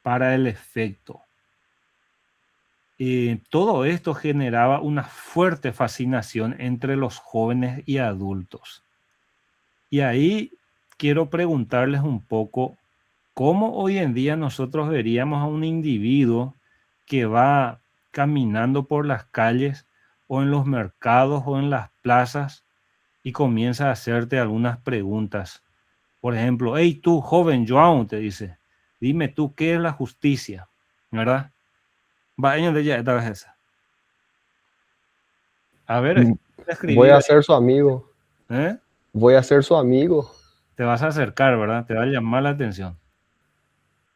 para el efecto. Todo esto generaba una fuerte fascinación entre los jóvenes y adultos. Y ahí quiero preguntarles un poco, ¿cómo hoy en día nosotros veríamos a un individuo que va caminando por las calles o en los mercados o en las plazas y comienza a hacerte algunas preguntas? Por ejemplo, hey tú, joven João, te dice, dime tú, ¿qué es la justicia? ¿Verdad? Va, año de ya, esta vez esa. A ver, Voy escribir a ahí, ser su amigo. ¿eh? Voy a ser su amigo. Te vas a acercar, ¿verdad? Te va a llamar la atención.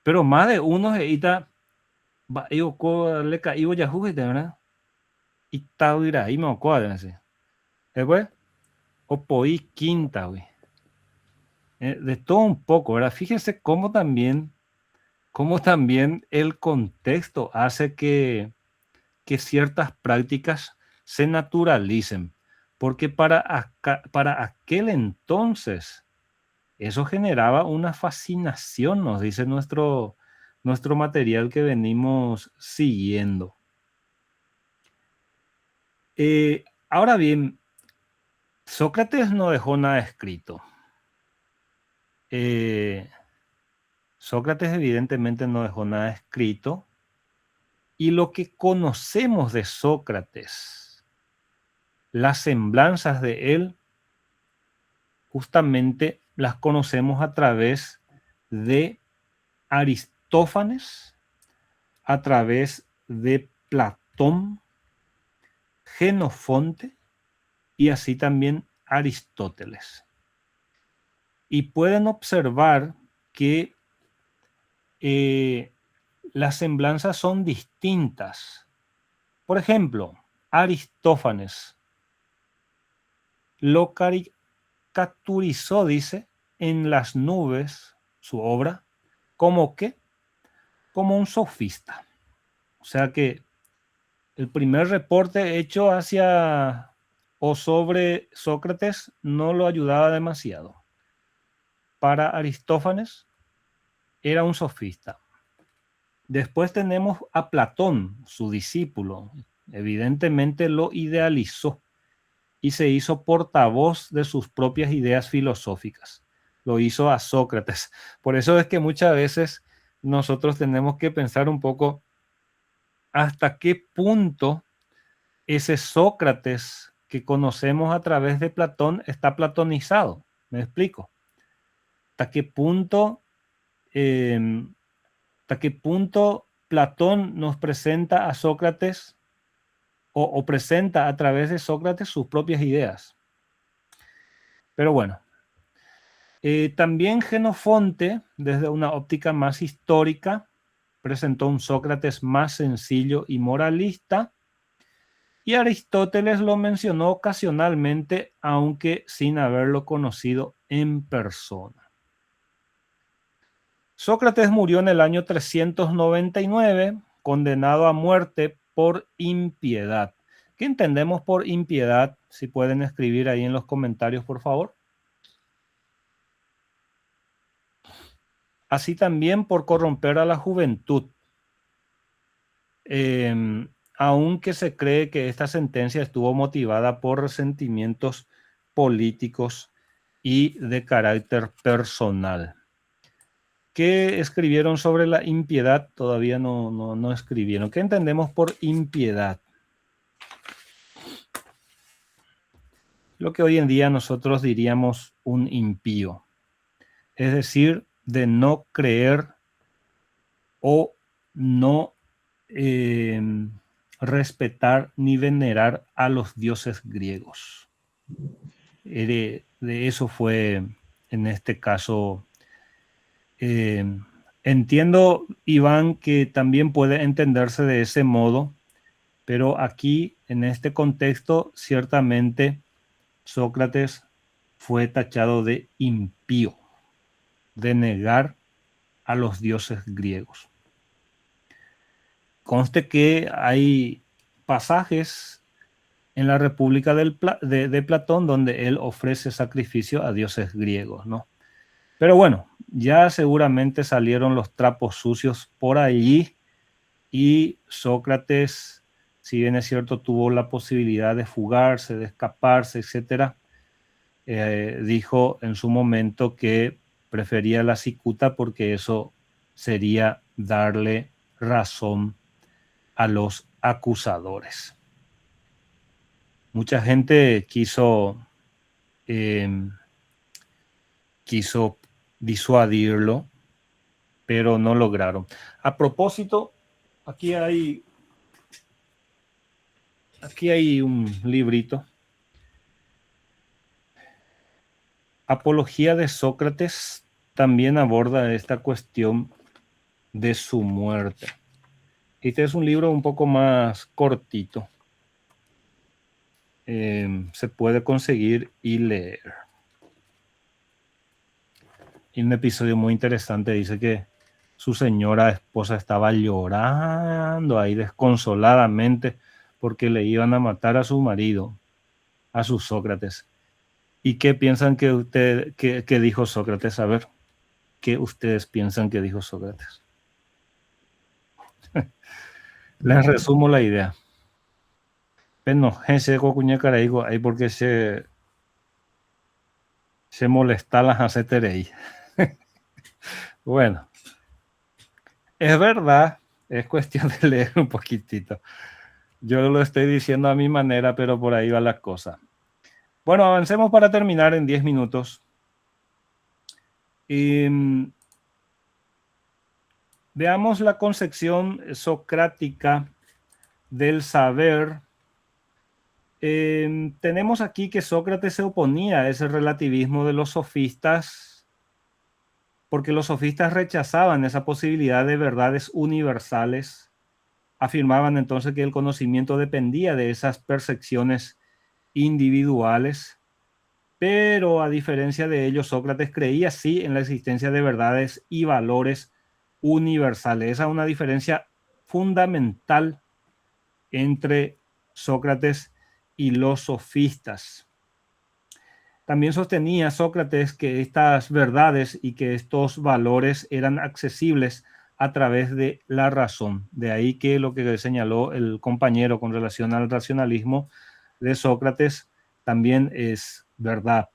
Pero más de uno ahorita va yo le caí ya juguete, ¿verdad? Y tal irá ahí me acuerdo ese. Después, o poí quinta, güey. De todo un poco, ¿verdad? Fíjense cómo también el contexto hace que ciertas prácticas se naturalicen. Porque para aquel entonces eso generaba una fascinación, nos dice nuestro material que venimos siguiendo. Ahora bien, Sócrates no dejó nada escrito. Sócrates evidentemente no dejó nada escrito. Y lo que conocemos de Sócrates, las semblanzas de él, justamente las conocemos a través de Aristófanes, a través de Platón, Jenofonte y así también Aristóteles. Y pueden observar que las semblanzas son distintas. Por ejemplo, Aristófanes lo caricaturizó, dice, en las nubes, su obra, como que, como un sofista. O sea que el primer reporte hecho hacia o sobre Sócrates no lo ayudaba demasiado. Para Aristófanes era un sofista. Después tenemos a Platón, su discípulo. Evidentemente lo idealizó y se hizo portavoz de sus propias ideas filosóficas. Lo hizo a Sócrates. Por eso es que muchas veces nosotros tenemos que pensar un poco hasta qué punto ese Sócrates que conocemos a través de Platón está platonizado. ¿Me explico? ¿Hasta qué punto, hasta qué punto Platón nos presenta a Sócrates o presenta a través de Sócrates sus propias ideas? Pero bueno, también Jenofonte, desde una óptica más histórica, presentó un Sócrates más sencillo y moralista, y Aristóteles lo mencionó ocasionalmente, aunque sin haberlo conocido en persona. Sócrates murió en el año 399, condenado a muerte por impiedad. ¿Qué entendemos por impiedad? Si pueden escribir ahí en los comentarios, por favor. Así también por corromper a la juventud. Aunque se cree que esta sentencia estuvo motivada por resentimientos políticos y de carácter personal. ¿Qué escribieron sobre la impiedad? Todavía no escribieron. ¿Qué entendemos por impiedad? Lo que hoy en día nosotros diríamos un impío. Es decir, de no creer o no respetar ni venerar a los dioses griegos. De eso fue, en este caso, entiendo, Iván, que también puede entenderse de ese modo, pero aquí, en este contexto, ciertamente Sócrates fue tachado de impío, de negar a los dioses griegos. conste que hay pasajes en la República de Platón donde él ofrece sacrificio a dioses griegos, ¿no? Pero bueno, ya seguramente salieron los trapos sucios por allí y Sócrates, si bien es cierto, tuvo la posibilidad de fugarse, de escaparse, etcétera, dijo en su momento que prefería la cicuta porque eso sería darle razón a los acusadores. Mucha gente quiso disuadirlo, pero no lograron. A propósito, aquí hay un librito. Apología de Sócrates también aborda esta cuestión de su muerte. Este es un libro un poco más cortito. Se puede conseguir y leer. Y un episodio muy interesante dice que su señora esposa estaba llorando ahí desconsoladamente porque le iban a matar a su marido, a su Sócrates. ¿Y qué piensan que dijo Sócrates? A ver, ¿qué ustedes piensan que dijo Sócrates? Les resumo la idea. Pero ese cocuña caraigo ahí porque se molesta las haceterei. Bueno, es verdad, es cuestión de leer un poquitito. Yo lo estoy diciendo a mi manera, pero por ahí va la cosa. Bueno, avancemos para terminar en 10 minutos. Veamos la concepción socrática del saber. Tenemos aquí que Sócrates se oponía a ese relativismo de los sofistas, porque los sofistas rechazaban esa posibilidad de verdades universales. Afirmaban entonces que el conocimiento dependía de esas percepciones individuales, pero a diferencia de ellos, Sócrates creía sí en la existencia de verdades y valores universales. Esa es una diferencia fundamental entre Sócrates y los sofistas. También sostenía Sócrates que estas verdades y que estos valores eran accesibles a través de la razón. De ahí que lo que señaló el compañero con relación al racionalismo de Sócrates también es verdad.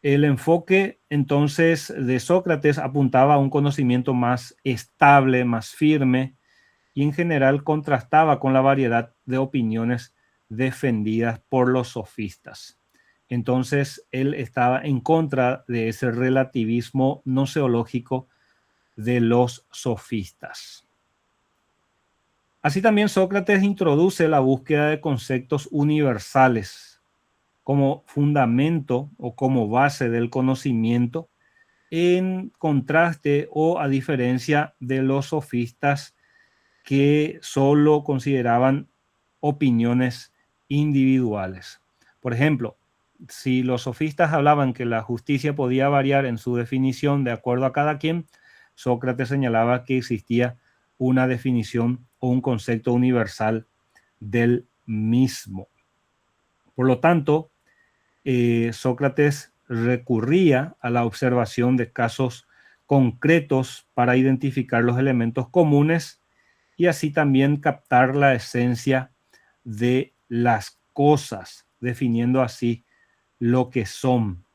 El enfoque entonces de Sócrates apuntaba a un conocimiento más estable, más firme, y en general contrastaba con la variedad de opiniones defendidas por los sofistas. Entonces, él estaba en contra de ese relativismo gnoseológico de los sofistas. Así también Sócrates introduce la búsqueda de conceptos universales como fundamento o como base del conocimiento, en contraste o a diferencia de los sofistas que solo consideraban opiniones individuales. Por ejemplo, si los sofistas hablaban que la justicia podía variar en su definición de acuerdo a cada quien, Sócrates señalaba que existía una definición o un concepto universal del mismo. Por lo tanto, Sócrates recurría a la observación de casos concretos para identificar los elementos comunes y así también captar la esencia de las cosas, definiendo así lo que son.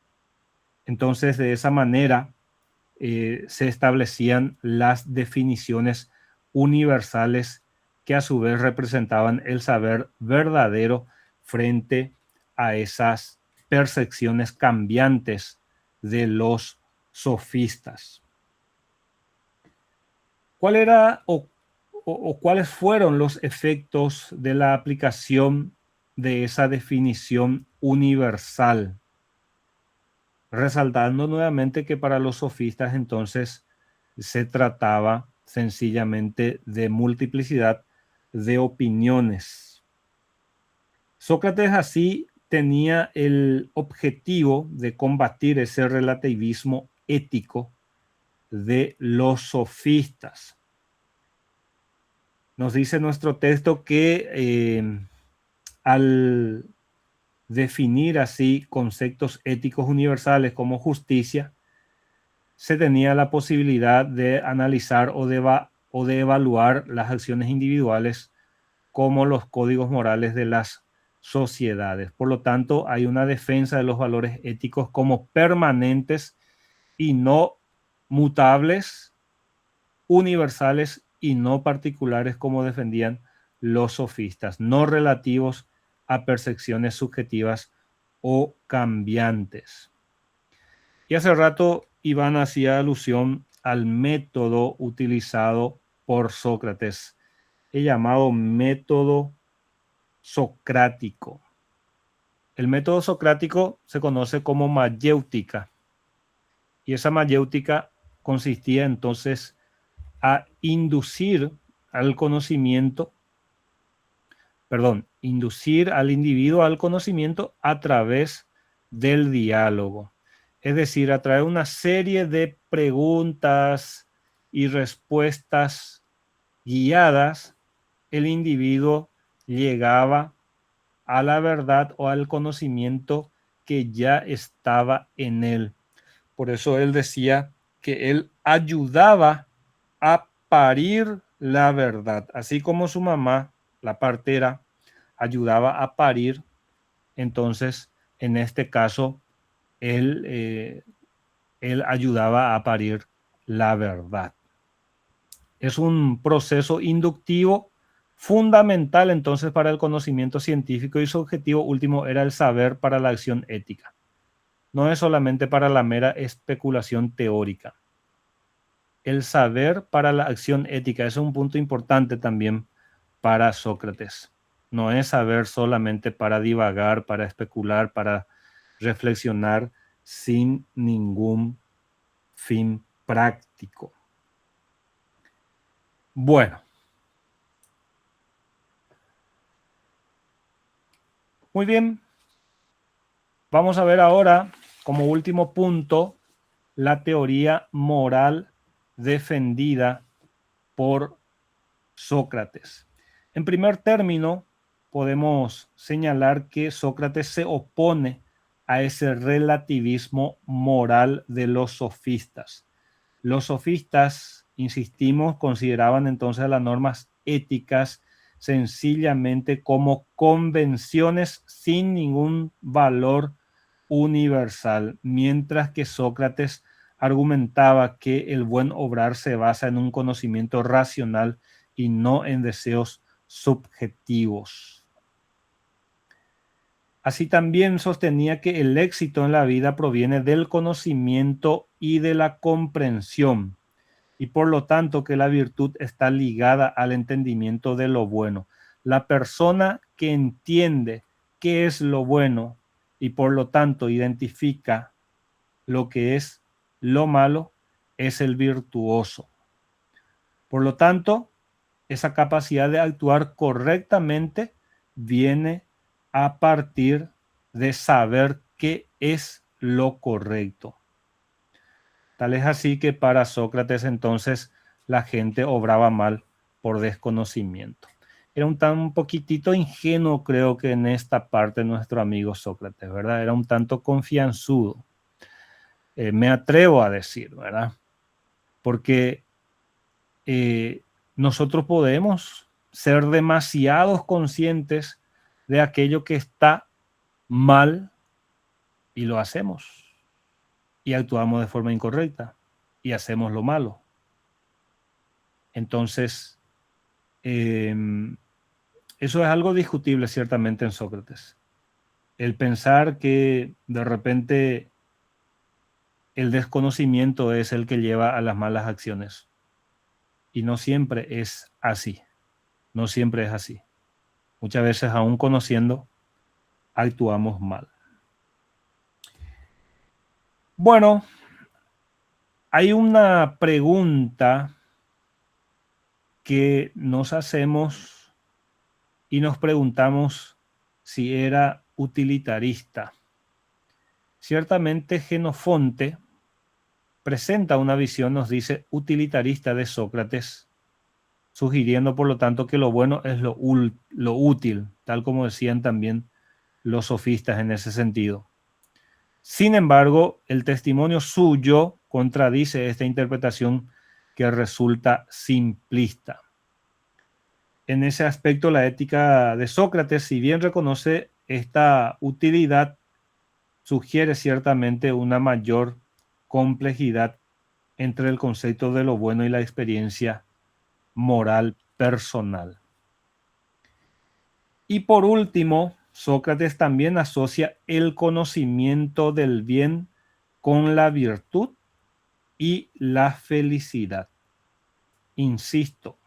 Entonces, de esa manera se establecían las definiciones universales que a su vez representaban el saber verdadero frente a esas percepciones cambiantes de los sofistas. ¿Cuál era o cuáles fueron los efectos de la aplicación de esa definición universal? Resaltando nuevamente que para los sofistas entonces se trataba sencillamente de multiplicidad de opiniones. Sócrates así tenía el objetivo de combatir ese relativismo ético de los sofistas. Nos dice nuestro texto que al definir así conceptos éticos universales como justicia, se tenía la posibilidad de analizar o de evaluar las acciones individuales como los códigos morales de las sociedades. Por lo tanto, hay una defensa de los valores éticos como permanentes y no mutables, universales y no particulares como defendían los sofistas, no relativos a percepciones subjetivas o cambiantes. Y hace rato Iván hacía alusión al método utilizado por Sócrates, el llamado método socrático. El método socrático se conoce como mayéutica, y esa mayéutica consistía entonces a inducir al conocimiento, inducir al individuo al conocimiento a través del diálogo. Es decir, a través de una serie de preguntas y respuestas guiadas, el individuo llegaba a la verdad o al conocimiento que ya estaba en él. Por eso él decía que él ayudaba a parir la verdad, así como su mamá, la partera, ayudaba a parir. Entonces, en este caso, él ayudaba a parir la verdad. Es un proceso inductivo fundamental entonces para el conocimiento científico, y su objetivo último era el saber para la acción ética. No es solamente para la mera especulación teórica. El saber para la acción ética es un punto importante también para Sócrates. No es saber solamente para divagar, para especular, para reflexionar sin ningún fin práctico. Bueno, muy bien. Vamos a ver ahora, como último punto, la teoría moral defendida por Sócrates. En primer término, podemos señalar que Sócrates se opone a ese relativismo moral de los sofistas. Los sofistas, insistimos, consideraban entonces las normas éticas sencillamente como convenciones sin ningún valor universal, mientras que Sócrates argumentaba que el buen obrar se basa en un conocimiento racional y no en deseos subjetivos. Así también sostenía que el éxito en la vida proviene del conocimiento y de la comprensión, y por lo tanto que la virtud está ligada al entendimiento de lo bueno. La persona que entiende qué es lo bueno y por lo tanto identifica lo que es lo malo es el virtuoso. Por lo tanto, esa capacidad de actuar correctamente viene a partir de saber qué es lo correcto. Tal es así que para Sócrates entonces la gente obraba mal por desconocimiento. Era un poquitito ingenuo, creo que en esta parte nuestro amigo Sócrates, ¿verdad? Era un tanto confianzudo. Me atrevo a decir, ¿verdad? Porque nosotros podemos ser demasiados conscientes de aquello que está mal y lo hacemos. Y actuamos de forma incorrecta y hacemos lo malo. Entonces, eso es algo discutible ciertamente en Sócrates. El pensar que de repente el desconocimiento es el que lleva a las malas acciones. Y no siempre es así. No siempre es así. Muchas veces, aún conociendo, actuamos mal. Bueno, hay una pregunta que nos hacemos y nos preguntamos si era utilitarista. Ciertamente Jenofonte presenta una visión, nos dice, utilitarista de Sócrates, sugiriendo por lo tanto que lo bueno es lo útil, tal como decían también los sofistas en ese sentido. Sin embargo, el testimonio suyo contradice esta interpretación que resulta simplista. En ese aspecto, la ética de Sócrates, si bien reconoce esta utilidad, sugiere ciertamente una mayor complejidad entre el concepto de lo bueno y la experiencia moral personal. Y por último, Sócrates también asocia el conocimiento del bien con la virtud y la felicidad. Insisto,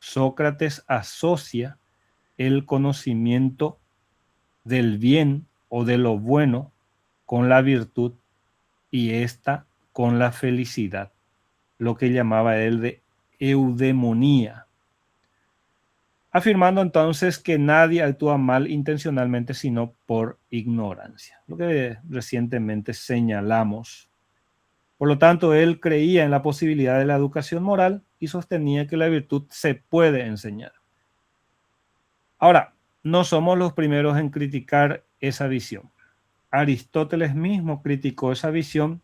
Sócrates asocia el conocimiento del bien o de lo bueno con la virtud y esta con la felicidad, lo que llamaba él de eudemonía, afirmando entonces que nadie actúa mal intencionalmente sino por ignorancia, lo que recientemente señalamos. Por lo tanto, él creía en la posibilidad de la educación moral y sostenía que la virtud se puede enseñar. Ahora, no somos los primeros en criticar esa visión. Aristóteles mismo criticó esa visión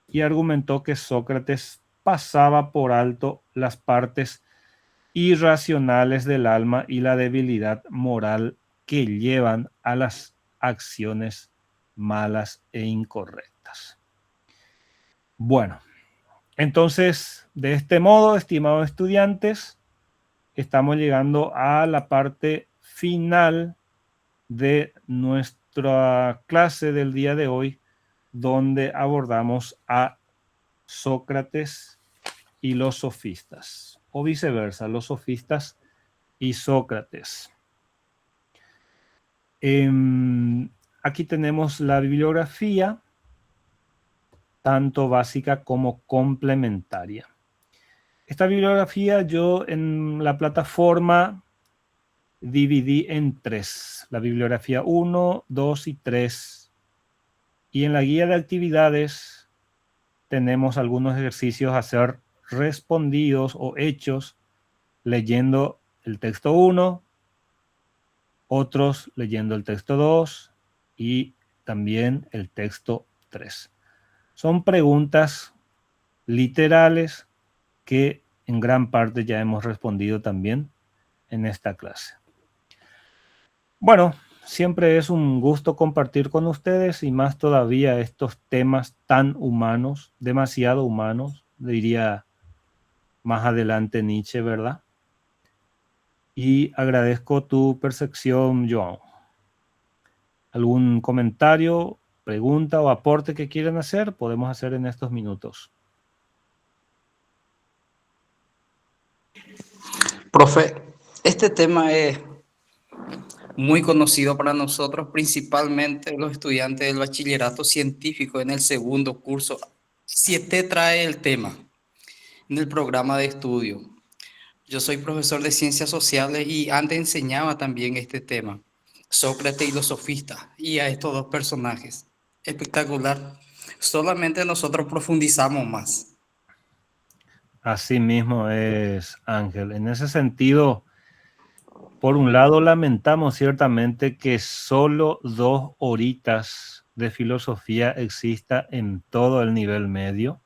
y argumentó que Sócrates pasaba por alto las partes irracionales del alma y la debilidad moral que llevan a las acciones malas e incorrectas. Bueno, entonces, de este modo, estimados estudiantes, estamos llegando a la parte final de nuestra clase del día de hoy, donde abordamos a Sócrates y los sofistas, o viceversa, los sofistas y Sócrates. Aquí tenemos la bibliografía, tanto básica como complementaria. Esta bibliografía yo en la plataforma dividí en 3, la bibliografía 1, 2 y 3. Y en la guía de actividades tenemos algunos ejercicios a ser respondidos o hechos leyendo el texto 1, otros leyendo el texto 2 y también el texto 3. Son preguntas literales que en gran parte ya hemos respondido también en esta clase. Bueno, siempre es un gusto compartir con ustedes y más todavía estos temas tan humanos, demasiado humanos, diría más adelante Nietzsche, ¿verdad? Y agradezco tu percepción, Joan. ¿Algún comentario, pregunta o aporte que quieran hacer? Podemos hacer en estos minutos. Profe, este tema es muy conocido para nosotros, principalmente los estudiantes del bachillerato científico en el segundo curso. Si te trae el tema en el programa de estudio. Yo soy profesor de ciencias sociales y antes enseñaba también este tema, Sócrates y los sofistas, y a estos dos personajes. Espectacular. Solamente nosotros profundizamos más. Así mismo es, Ángel. En ese sentido, por un lado, lamentamos ciertamente que solo 2 horitas de filosofía exista en todo el nivel medio.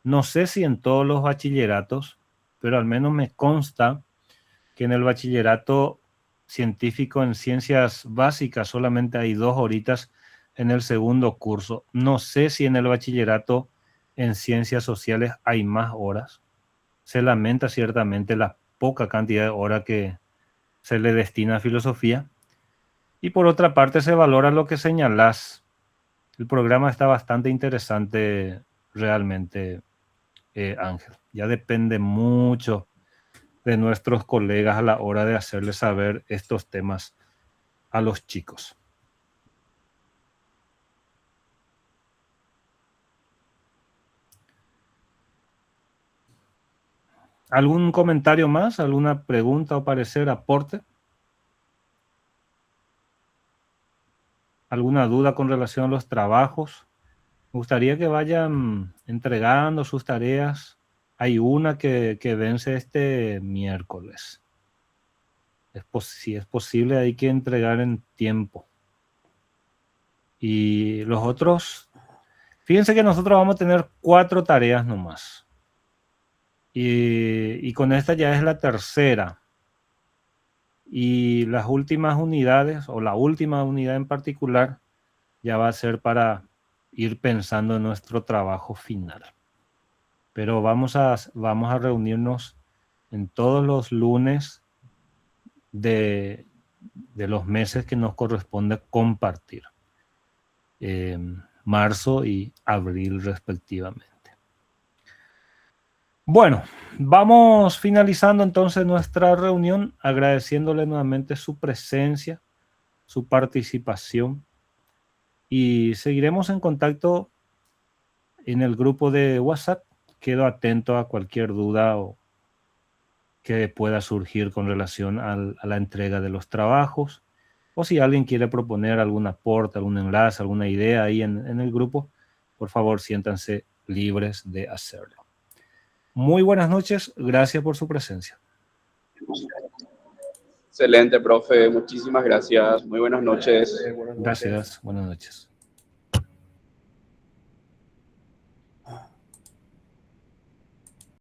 No sé si en todos los bachilleratos, pero al menos me consta que en el bachillerato científico en ciencias básicas solamente hay 2 horitas en el segundo curso. No sé si en el bachillerato en ciencias sociales hay más horas. Se lamenta ciertamente la poca cantidad de horas que se le destina a filosofía. Y por otra parte se valora lo que señalás. El programa está bastante interesante realmente, Ángel. Ya depende mucho de nuestros colegas a la hora de hacerles saber estos temas a los chicos. ¿Algún comentario más? ¿Alguna pregunta o parecer, aporte? ¿Alguna duda con relación a los trabajos? Me gustaría que vayan entregando sus tareas Hay una que vence este miércoles. Si es posible, hay que entregar en tiempo. Y los otros, fíjense que nosotros vamos a tener 4 tareas nomás. Y con esta ya es la tercera. Y las últimas unidades, o la última unidad en particular, ya va a ser para ir pensando en nuestro trabajo final. Pero vamos a reunirnos en todos los lunes de los meses que nos corresponde compartir. Marzo y abril respectivamente. Bueno, vamos finalizando entonces nuestra reunión, agradeciéndole nuevamente su presencia, su participación, y seguiremos en contacto en el grupo de WhatsApp. Quedo atento a cualquier duda o que pueda surgir con relación a la entrega de los trabajos, o si alguien quiere proponer algún aporte, algún enlace, alguna idea ahí en el grupo, por favor siéntanse libres de hacerlo. Muy buenas noches, gracias por su presencia. Excelente, profe, muchísimas gracias. Muy buenas noches. Gracias, buenas noches.